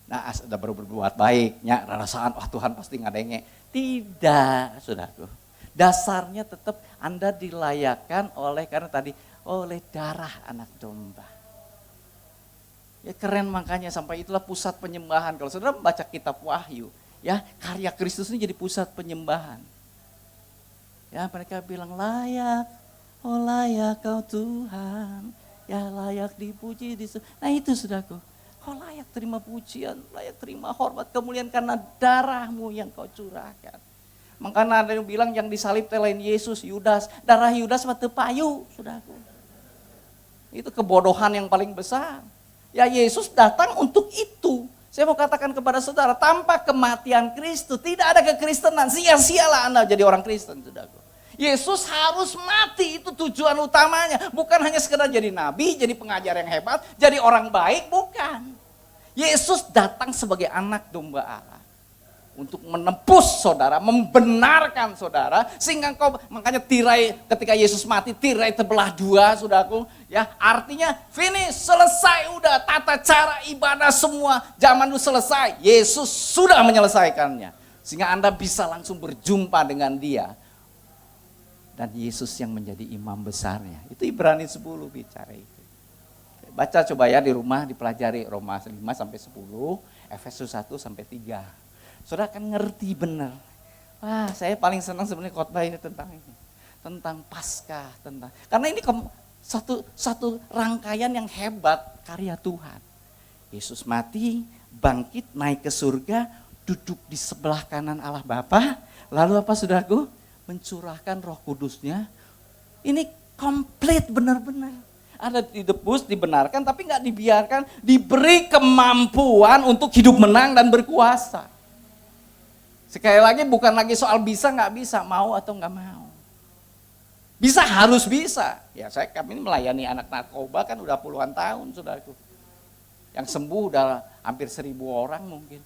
Nah, sudah baru berbuat baiknya, rasaan wah Tuhan pasti ngadenge. Tidak, saudaraku. Dasarnya tetap Anda dilayakkan oleh, karena tadi, oleh darah anak domba. Ya keren, makanya sampai itulah pusat penyembahan. Kalau saudara membaca kitab Wahyu, ya karya Kristus ini jadi pusat penyembahan. Ya mereka bilang layak, oh layak kau Tuhan, ya layak dipuji. Nah itu saudaraku, kau layak terima pujian, layak terima hormat, kemuliaan karena darahmu yang kau curahkan. Makanya ada yang bilang yang disalib lain Yesus, Yudas, darah Yudas mah teu payu, saudaraku. Itu kebodohan yang paling besar. Ya Yesus datang untuk itu. Saya mau katakan kepada saudara, tanpa kematian Kristus tidak ada kekristenan. Sia-sialah Anda jadi orang Kristen, saudaraku. Yesus harus mati, itu tujuan utamanya. Bukan hanya sekedar jadi nabi, jadi pengajar yang hebat, jadi orang baik, bukan. Yesus datang sebagai anak domba Allah. Untuk menembus saudara, membenarkan saudara, sehingga engkau, makanya tirai ketika Yesus mati, tirai terbelah dua, saudaraku, ya artinya finish, selesai, udah tata cara ibadah semua zaman dulu selesai, Yesus sudah menyelesaikannya, sehingga Anda bisa langsung berjumpa dengan Dia, dan Yesus yang menjadi imam besarnya. Itu Ibrani 10 bicara itu. Baca coba ya di rumah, dipelajari Roma 5 sampai 10, Efesus 1 sampai 3. Saudara akan ngerti benar. Wah, saya paling senang sebenarnya khotbah ini tentang ini. Tentang Paskah, karena ini satu rangkaian yang hebat karya Tuhan. Yesus mati, bangkit, naik ke surga, duduk di sebelah kanan Allah Bapa. Lalu apa saudaraku? Mencurahkan Roh Kudusnya. Ini komplit benar-benar. Ada didebus, dibenarkan, tapi nggak dibiarkan, diberi kemampuan untuk hidup menang dan berkuasa. Sekali lagi bukan lagi soal bisa nggak bisa, mau atau nggak mau. Bisa, harus bisa. Ya kami ini melayani anak narkoba kan udah puluhan tahun, saudaraku. Yang sembuh udah hampir 1.000 orang mungkin.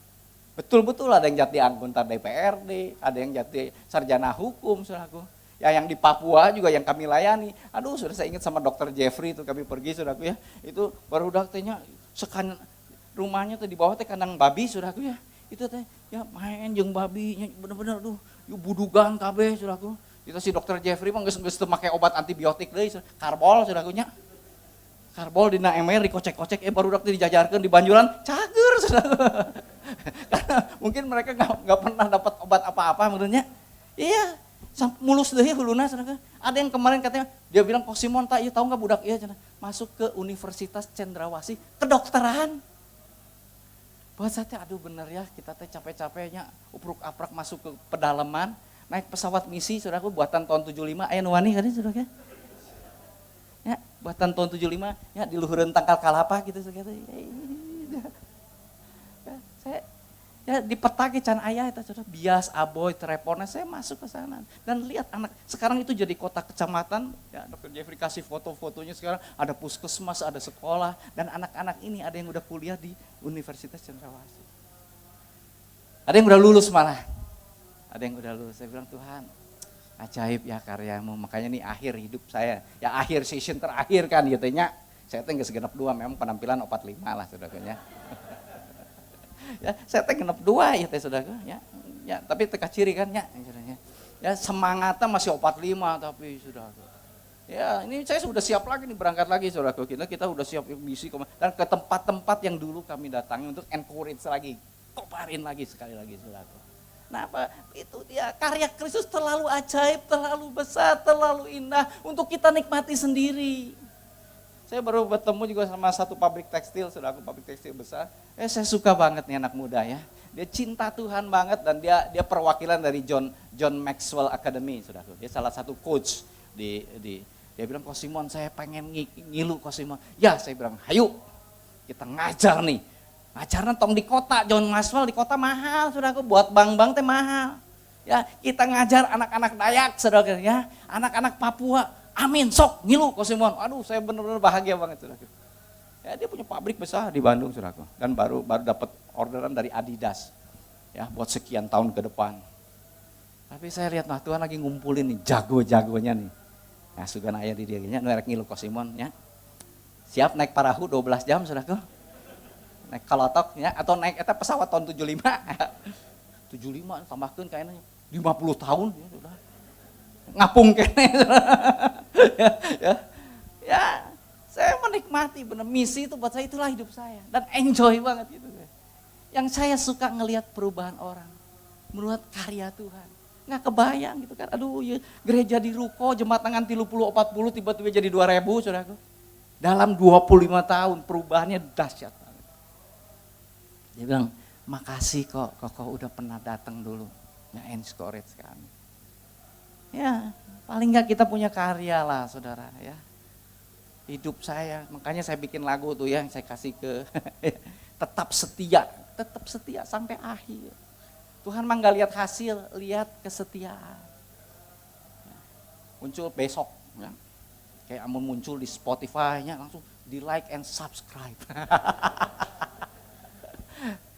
Betul-betul ada yang jadi anggota DPRD, ada yang jadi sarjana hukum, saudaraku. Ya yang di Papua juga yang kami layani. Aduh, sudah saya ingat sama Dr. Jeffrey itu kami pergi, saudaraku ya. Itu baru dokternya rumahnya tuh di bawah teh kandang babi, saudaraku ya. Itu teh ya main jeung babi bener-bener tuh budugan kabeh, saudaraku. Itu si Dr. Jeffrey mah geus teu make obat antibiotik deui, karbol, saudaraku nya. Karbol dina ember dikocek-kocek, baru dokter dijajarkeun di banjuran cager, saudaraku. Karena mungkin mereka enggak pernah dapat obat apa-apa menurutnya. Iya, mulus deui huluna, saudaraku. Ada yang kemarin katanya dia bilang, "Kok Simon tak ieu tahu enggak budak ieu?" Masuk ke Universitas Cendrawasih kedokteran. Buat saya, aduh bener ya, kita teh capek-capeknya upruk-aprak masuk ke pedalaman, naik pesawat misi, saudaraku, buatan tahun 75, aya nu wani kan saudara ya, buatan tahun 75, ya di luhureun tangkal kalapa gitu, saudara. Saya ya di peta ge can aya eta, saudara, Bias, Aboy, Trepona, saya masuk ke sana dan lihat anak, sekarang itu jadi kota kecamatan, ya Dr. Jeffrey kasih foto-fotonya sekarang, ada puskesmas, ada sekolah, dan anak-anak ini ada yang udah kuliah di Universitas Cendrawasih. Ada yang udah lulus malah. Ada yang udah lulus. Saya bilang, Tuhan, ajaib ya karyamu. Makanya nih akhir hidup saya. Ya akhir session terakhir kan gitu nya. Saya teh geus genep 2, memang penampilan 45 lah saudaraku ya. Ya, saya teh genep 2 ya teh saudaraku ya. Ya, tapi teka ciri kan ya. Ya semangatnya masih 45 tapi saudaraku. Ya ini saya sudah siap lagi nih berangkat lagi saudaraku, kita udah siap misi dan ke tempat-tempat yang dulu kami datangi untuk encourage lagi, kobarin lagi sekali lagi saudaraku. Nah apa itu dia karya Kristus terlalu ajaib, terlalu besar, terlalu indah untuk kita nikmati sendiri. Saya baru bertemu juga sama satu pabrik tekstil, saudaraku, pabrik tekstil besar. Saya suka banget nih anak muda ya. Dia cinta Tuhan banget dan dia perwakilan dari John Maxwell Academy, saudaraku. Dia salah satu coach dia bilang, "Ko Simon, saya pengen ngilu Ko Simon." Ya, saya bilang, "Hayu, kita ngajar nih." Ngajarnya tong di kota, John Maxwell di kota mahal, saudaraku, buat bank-bank teh mahal. Ya, kita ngajar anak-anak Dayak, saudaraku ya, anak-anak Papua. Amin, sok ngilu Ko Simon. Aduh, saya benar-benar bahagia banget, saudaraku. Ya, dia punya pabrik besar di Bandung, saudaraku. Dan baru dapat orderan dari Adidas. Ya, buat sekian tahun ke depan. Tapi saya lihat, nah Tuhan lagi ngumpulin nih, jago-jagonya nih. Nah, sugan ayah di dia, nerek ngilu kosimon, ya. Siap naik parahu 12 jam, saudaraku. Naik kalotok, ya, atau naik pesawat tahun 75. 75, tambahkan kayaknya 50 tahun, ya, sudah. Ngapung kayaknya. ya, saya menikmati, benar misi itu buat saya, itulah hidup saya. Dan enjoy banget gitu. Yang saya suka ngelihat perubahan orang, melihat karya Tuhan. Nggak kebayang gitu kan, aduh ya, gereja di Ruko, jembatan 30-40 tiba-tiba jadi 2000, saudaraku. Dalam 25 tahun perubahannya dahsyat banget. Dia bilang, makasih kok udah pernah datang dulu, nggak encourage kami. Ya, paling nggak kita punya karya lah, saudara ya. Hidup saya, makanya saya bikin lagu tuh ya, saya kasih ke tetap setia sampai akhir. Tuhan mah nggak lihat hasil, lihat kesetiaan. Muncul besok, ya. Kayak amun muncul di Spotify-nya langsung di like and subscribe.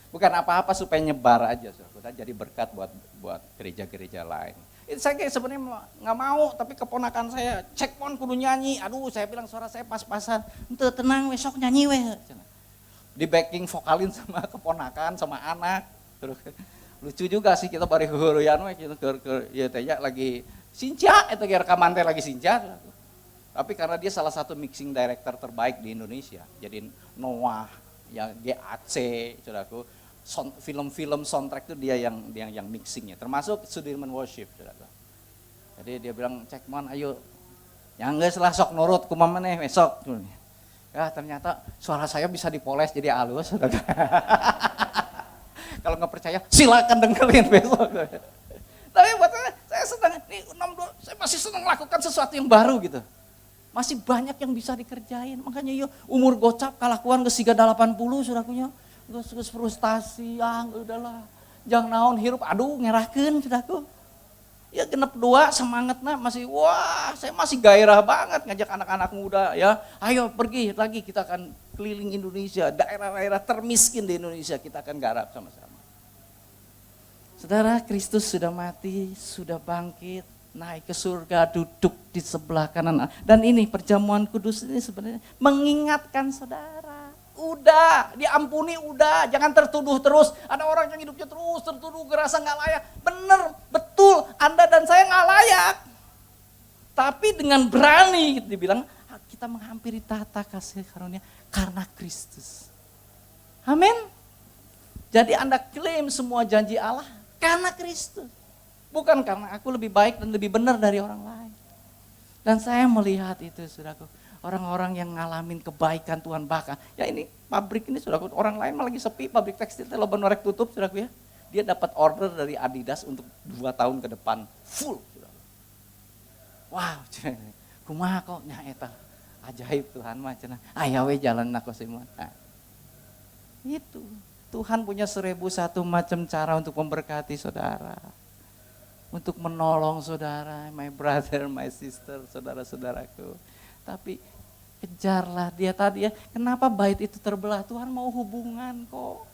Bukan apa-apa supaya nyebar aja, saudara. Jadi berkat buat gereja-gereja lain. Itu saya kayak sebenarnya nggak mau, tapi keponakan saya cek pon kudu nyanyi. Aduh, saya bilang suara saya pas-pasan. Ente tenang, besok nyanyi weh. Di backing vokalin sama keponakan, sama anak. Terus lucu juga sih kita bari heureuyaan we kita ya teh lagi Sinca eta ge rekaman teh lagi Sinca. Tapi karena dia salah satu mixing director terbaik di Indonesia. Jadi Noah, ya GAC, saudaraku. Film-film soundtrack itu dia yang mixingnya, termasuk Sudirman Worship. Jadi dia bilang, cek mon ayo, yang geus lah sok nurut kumaha maneh besok. Ya ternyata suara saya bisa dipoles jadi halus. Kalau nggak percaya silakan dengerin besok. Tapi buat saya senang, nih 62, saya masih senang melakukan sesuatu yang baru gitu. Masih banyak yang bisa dikerjain, makanya yuk umur gocap kalakuan ke 80 surakunya. Gus frustasi, udahlah, jangan naon hirup, aduh ngerahkeun sudahku. Ya genep 2 semangatnya masih, wah saya masih gairah banget ngajak anak-anak muda ya. Ayo pergi lagi, kita akan keliling Indonesia, daerah-daerah termiskin di Indonesia kita akan garap sama-sama. Saudara, Kristus sudah mati, sudah bangkit, naik ke surga, duduk di sebelah kanan. Dan ini perjamuan kudus ini sebenarnya mengingatkan saudara. Udah, diampuni udah, jangan tertuduh terus. Ada orang yang hidupnya terus tertuduh, ngerasa gak layak. Bener, betul, Anda dan saya gak layak. Tapi dengan berani dibilang, kita menghampiri tahta kasih karunia karena Kristus. Amin. Jadi Anda klaim semua janji Allah karena Kristus. Bukan karena aku lebih baik dan lebih benar dari orang lain. Dan saya melihat itu, saudaraku. Orang-orang yang ngalamin kebaikan Tuhan bahkan. Ya ini pabrik ini saudaraku, orang lain malah lagi sepi, pabrik tekstil lo benorek tutup saudaraku ya. Dia dapat order dari Adidas untuk 2 tahun ke depan full. Saudaraku. Wow, kumaha kok nya eta. Ajaib Tuhan mah cenah. Aya we jalan na kosimon. Nah, itu. Tuhan punya 1001 macam cara untuk memberkati saudara. Untuk menolong saudara, my brother, my sister, saudara-saudaraku. Tapi kejarlah dia tadi ya, kenapa bait itu terbelah? Tuhan mau hubungan kok.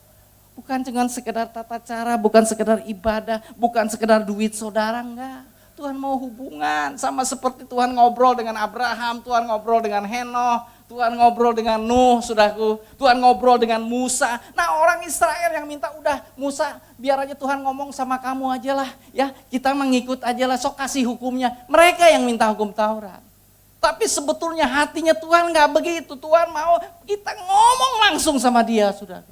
Bukan cuma sekedar tata cara, bukan sekedar ibadah, bukan sekedar duit saudara, enggak. Tuhan mau hubungan, sama seperti Tuhan ngobrol dengan Abraham, Tuhan ngobrol dengan Henoh, Tuhan ngobrol dengan Nuh, saudaraku. Tuhan ngobrol dengan Musa. Nah orang Israel yang minta, udah Musa biar aja Tuhan ngomong sama kamu aja lah. Ya kita mengikut aja lah, sok kasih hukumnya. Mereka yang minta hukum Taurat. Tapi sebetulnya hatinya Tuhan gak begitu. Tuhan mau kita ngomong langsung sama dia, saudaraku.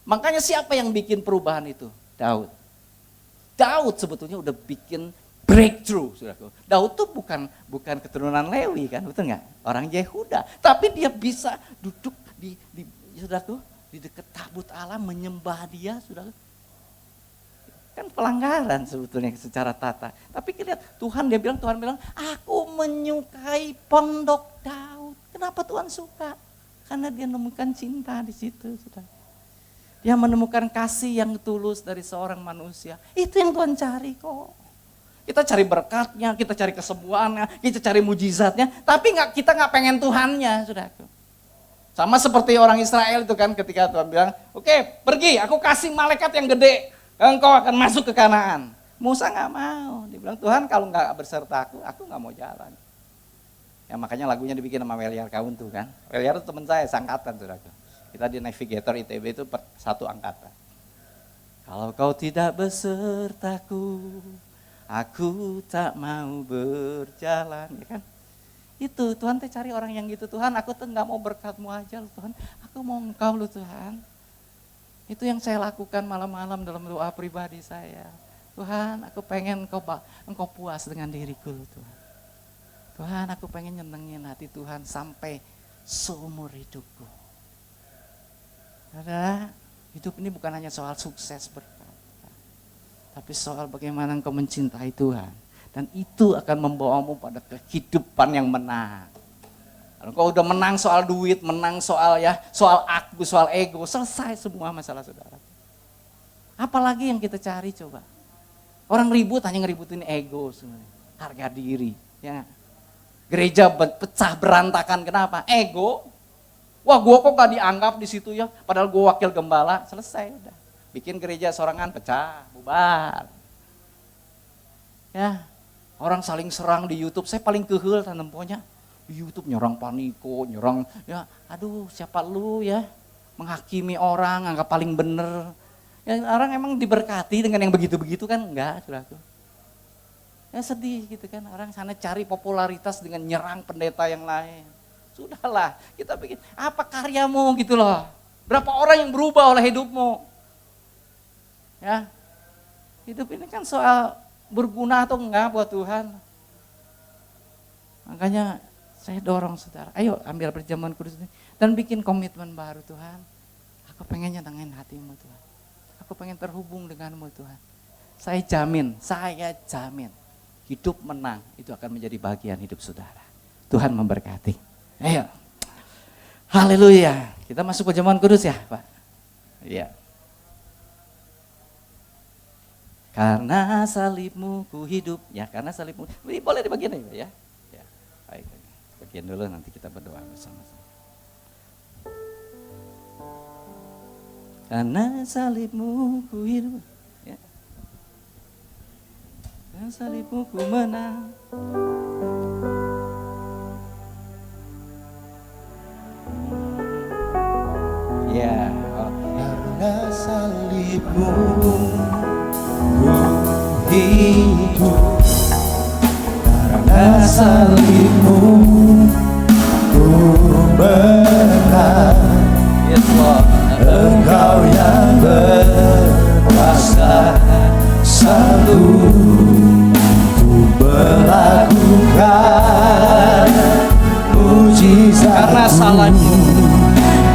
Makanya siapa yang bikin perubahan itu? Daud. Daud sebetulnya udah bikin breakthrough, saudaraku. Daud tuh bukan keturunan Lewi kan, betul nggak? Orang Yehuda, tapi dia bisa duduk di saudaraku, di dekat tabut Allah menyembah dia, saudaraku. Kan pelanggaran sebetulnya secara tata. Tapi lihat Tuhan bilang, aku menyukai pondok Daud. Kenapa Tuhan suka? Karena dia menemukan cinta di situ, saudara. Dia menemukan kasih yang tulus dari seorang manusia. Itu yang Tuhan cari kok. Kita cari berkatnya, kita cari kesembuhannya, kita cari mujizatnya, tapi kita nggak pengen Tuhannya, saudaraku. Sama seperti orang Israel itu kan ketika Tuhan bilang, oke, pergi, aku kasih malaikat yang gede, engkau akan masuk ke Kanaan. Musa nggak mau, dia bilang Tuhan kalau nggak berserta aku nggak mau jalan. Ya makanya lagunya dibikin sama Weliar Kaun tuh kan. Weliar itu teman saya, sangkatan saudara. Kita di Navigator ITB itu satu angkatan. Kalau kau tidak besertaku, aku tak mau berjalan, ya kan? Itu Tuhan teh cari orang yang gitu. Tuhan, aku tuh nggak mau berkat-Mu aja loh Tuhan, aku mau Engkau loh Tuhan. Itu yang saya lakukan malam-malam dalam doa pribadi saya. Tuhan, aku pengen Engkau puas dengan diriku loh Tuhan. Tuhan, aku pengen nyenengin hati Tuhan sampai seumur hidupku. Saudara, hidup ini bukan hanya soal sukses berkat, tapi soal bagaimana engkau mencintai Tuhan. Dan itu akan membawamu pada kehidupan yang menang. Kalau engkau udah menang soal duit, menang soal aku, soal ego, selesai semua masalah saudara. Apalagi yang kita cari coba? Orang ribut hanya ngeributin ego sebenarnya, harga diri. Ya. Gereja pecah berantakan, kenapa? Ego. Wah, gue kok gak dianggap di situ ya, padahal gue wakil gembala, selesai udah. Bikin gereja sorangan, pecah, bubar. Ya, orang saling serang di YouTube, saya paling kehel tanemponya. Di YouTube nyerang Paniko, nyerang, ya aduh siapa lu ya, menghakimi orang, anggap paling bener. Ya orang emang diberkati dengan yang begitu-begitu kan, enggak, saudaraku. Ya sedih gitu kan, orang sana cari popularitas dengan nyerang pendeta yang lain. Sudahlah, kita pikir apa karyamu gitu loh. Berapa orang yang berubah oleh hidupmu. Ya, hidup ini kan soal berguna atau enggak buat Tuhan. Makanya saya dorong saudara, ayo ambil perjamuan kudus ini dan bikin komitmen baru Tuhan. Aku pengen nyenengin hatimu Tuhan. Aku pengen terhubung denganmu Tuhan. Saya jamin hidup menang itu akan menjadi bagian hidup saudara. Tuhan memberkati. Ayo, haleluya. Kita masuk perjamuan kudus ya Pak? Iya. Karena salibmu ku hidup, ya karena salibmu. Ini boleh di bagian ini ya? Ya, baik. Bagian dulu nanti kita berdoa bersama-sama. Karena salibmu ku hidup, ya. Karena salibmu ku menang. Ya, Karena salibmu ku hidup, karena salibmu ku menang. yes Lord. Engkau yang berkuasa selalu ku melakukan mujizat. Karena salibmu,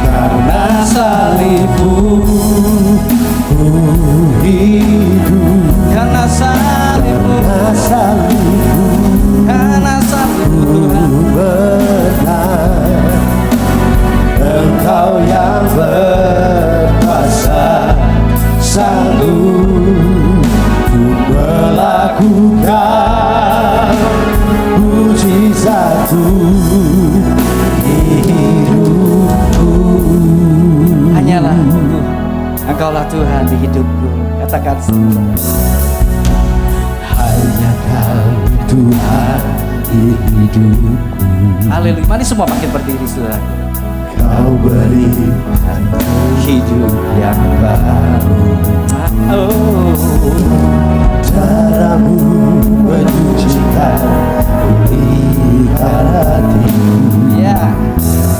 Karena salibmu ku hidup, karena salibmu, karena salibmu karena salibmu Tuhan. benar. Engkau yang berkuasa selalu ku melakukan mujizat-Mu di hidupku. Hanyalah Engkaulah Tuhan di hidupku. Katakan Hanya Kau Tuhan di hidupku. haleluya. Mari semua makin berdiri saudara. Kau berikan Hidup yang baru. Oh, Caramu menyucikan pulihkan hatiku. ya.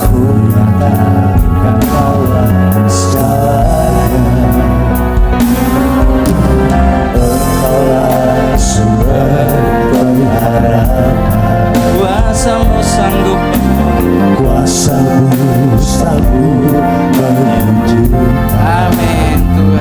Ku nyatakan Kaulah saya. Engkaulah sumber pengharapan. Kuasa-Mu sanggup, Kuasa-Mu sanggup menyembuhkan. amin Tuhan.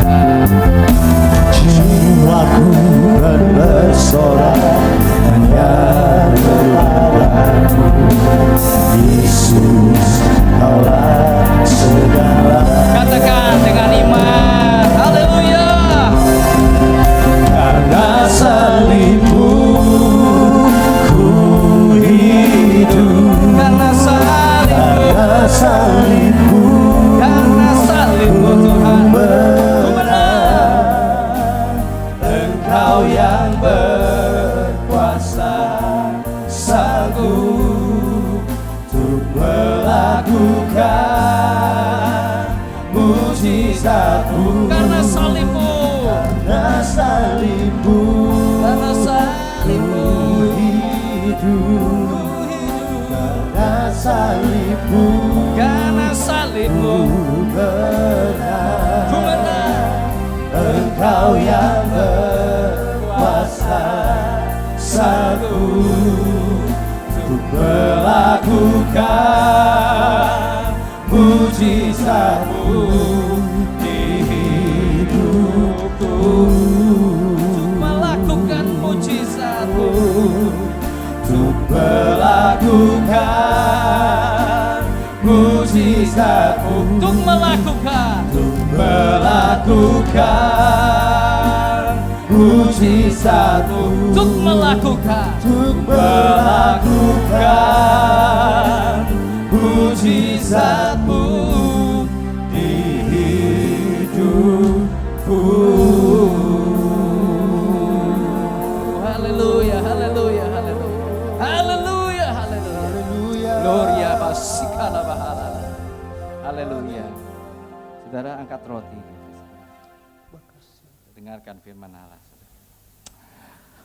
karena salibmu, karena salibmu benar. ku menang. Engkau yang berkuasa satu untuk melakukan mujizatmu di hidupku, Melakukan mujizatmu, untuk melakukan mujizatmu, untuk melakukan melakukan mujizatmu, untuk melakukan untuk melakukan mujizatmu di hidupku. Haleluya, haleluya, haleluya. Haleluya, haleluya. Haleluya. Gloria basikala bahala. Haleluya. Saudara angkat roti. Dengarkan firman Allah.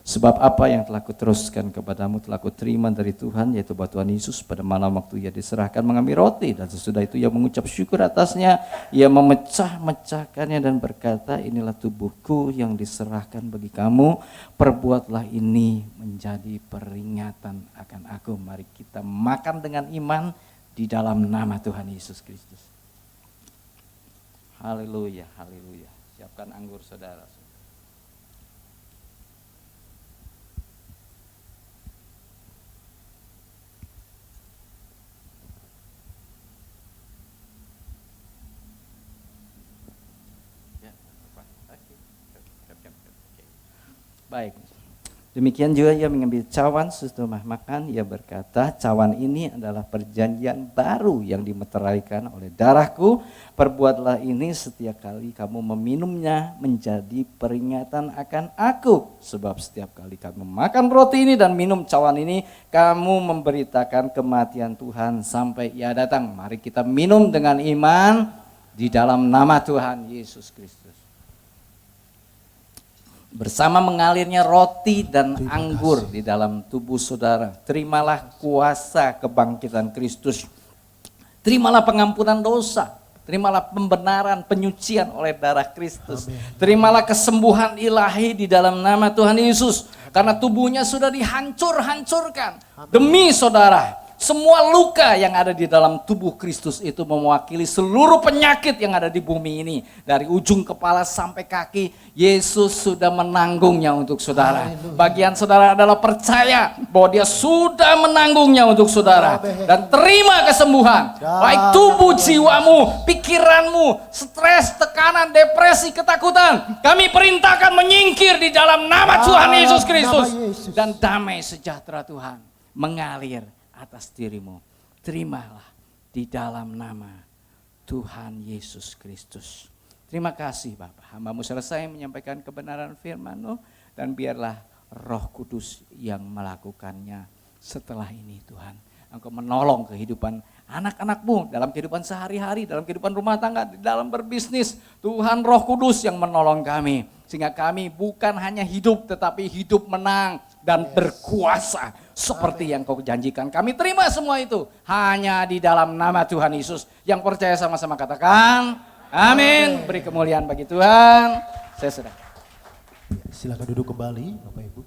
Sebab apa yang telah kuteruskan kepadamu telah kuterima dari Tuhan, yaitu bahwa Tuhan Yesus pada malam waktu ia diserahkan mengambil roti, dan sesudah itu ia mengucap syukur atasnya, ia memecah-mecahkannya dan berkata, inilah tubuhku yang diserahkan bagi kamu, perbuatlah ini menjadi peringatan akan aku. Mari kita makan dengan iman di dalam nama Tuhan Yesus Kristus. Haleluya, haleluya. Siapkan anggur saudara. Baik, demikian juga ia mengambil cawan setelah makan, ia berkata, cawan ini adalah perjanjian baru yang dimeteraikan oleh darahku, perbuatlah ini setiap kali kamu meminumnya menjadi peringatan akan aku. Sebab setiap kali kamu makan roti ini dan minum cawan ini, kamu memberitakan kematian Tuhan sampai ia datang. Mari kita minum dengan iman di dalam nama Tuhan Yesus Kristus. Bersama mengalirnya roti dan anggur di dalam tubuh saudara, terimalah kuasa kebangkitan Kristus. Terimalah pengampunan dosa, terimalah pembenaran, penyucian oleh darah Kristus. Terimalah kesembuhan ilahi di dalam nama Tuhan Yesus. Karena tubuhnya sudah dihancurkan demi saudara. Semua luka yang ada di dalam tubuh Kristus itu mewakili seluruh penyakit yang ada di bumi ini. Dari ujung kepala sampai kaki, Yesus sudah menanggungnya untuk saudara. Bagian saudara adalah percaya bahwa dia sudah menanggungnya untuk saudara. Dan terima kesembuhan. Baik tubuh, jiwamu, pikiranmu, stres, tekanan, depresi, ketakutan. Kami perintahkan menyingkir di dalam nama Tuhan Yesus Kristus. Dan damai sejahtera Tuhan mengalir atas dirimu. Terimalah di dalam nama Tuhan Yesus Kristus. Terima kasih Bapak, hamba-Mu selesai menyampaikan kebenaran firman-Mu, dan biarlah Roh Kudus yang melakukannya setelah ini Tuhan. Engkau menolong kehidupan anak-anak-Mu dalam kehidupan sehari-hari, dalam kehidupan rumah tangga, di dalam berbisnis. Tuhan Roh Kudus yang menolong kami, sehingga kami bukan hanya hidup tetapi hidup menang dan berkuasa seperti yang Kau janjikan. Kami terima semua itu hanya di dalam nama Tuhan Yesus. Yang percaya sama-sama katakan amin. Beri kemuliaan bagi Tuhan. Saya sudah. Silakan duduk kembali Bapak Ibu.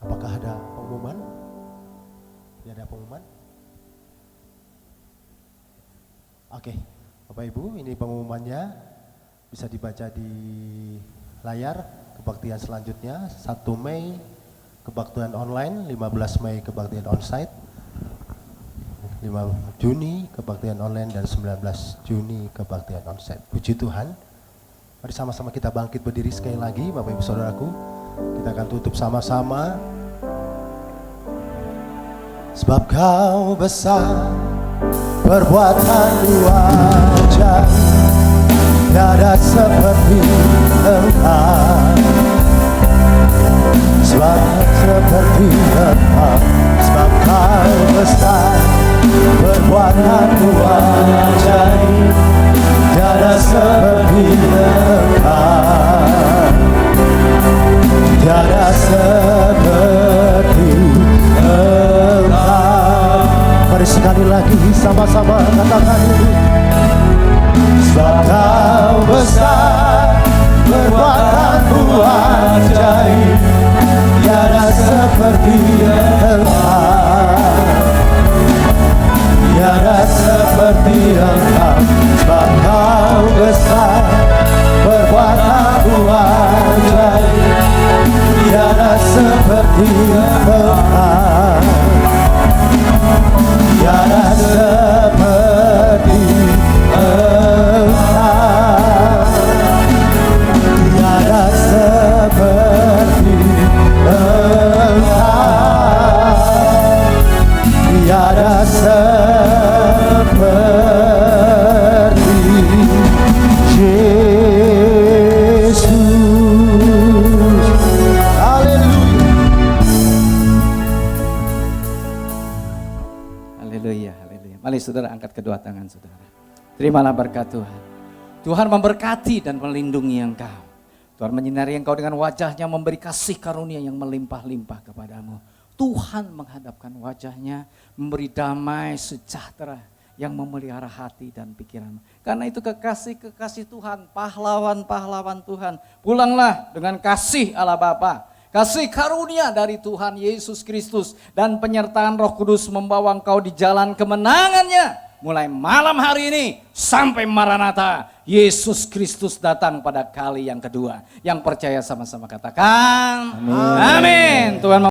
Apakah ada pengumuman? Tidak ada pengumuman? Oke, Bapak Ibu, ini pengumumannya bisa dibaca di layar. Kebaktian selanjutnya 1 Mei kebaktian online, 15 Mei kebaktian onsite, 5 Juni kebaktian online, dan 19 Juni kebaktian onsite. Puji Tuhan. Mari sama-sama kita bangkit berdiri sekali lagi Bapak Ibu Saudaraku. Kita akan tutup sama-sama. Sebab Kau besar, perbuatan wajah, tiada seperti Engkau. Sebab seperti Engkau, sebab Kau besar, perbuatan ajaib, tiada seperti Engkau, tiada seperti Engkau. Mari sekali lagi sama-sama katakan ini. Sebab Kau besar, perbuatanmu ajaib, tiada seperti Engkau, tiada seperti Engkau. Sebab Kau besar, perbuatanmu ajaib, tiada seperti Engkau, tiada seperti Engkau, tiada seperti Engkau, tiada seperti Yesus. Haleluya. Haleluya, haleluya. Mari saudara angkat kedua tangan saudara. Terimalah berkat Tuhan. Tuhan memberkati dan melindungi engkau. Tuhan menyinari engkau dengan wajahnya, memberi kasih karunia yang melimpah-limpah kepadamu. Tuhan menghadapkan wajahnya, memberi damai sejahtera yang memelihara hati dan pikiran. Karena itu kekasih-kekasih Tuhan, pahlawan-pahlawan Tuhan, pulanglah dengan kasih Allah Bapa, kasih karunia dari Tuhan Yesus Kristus, dan penyertaan Roh Kudus membawa engkau di jalan kemenangannya. Mulai malam hari ini sampai Maranatha, Yesus Kristus datang pada kali yang kedua. Yang percaya sama-sama katakan amin. Amin. Tuhan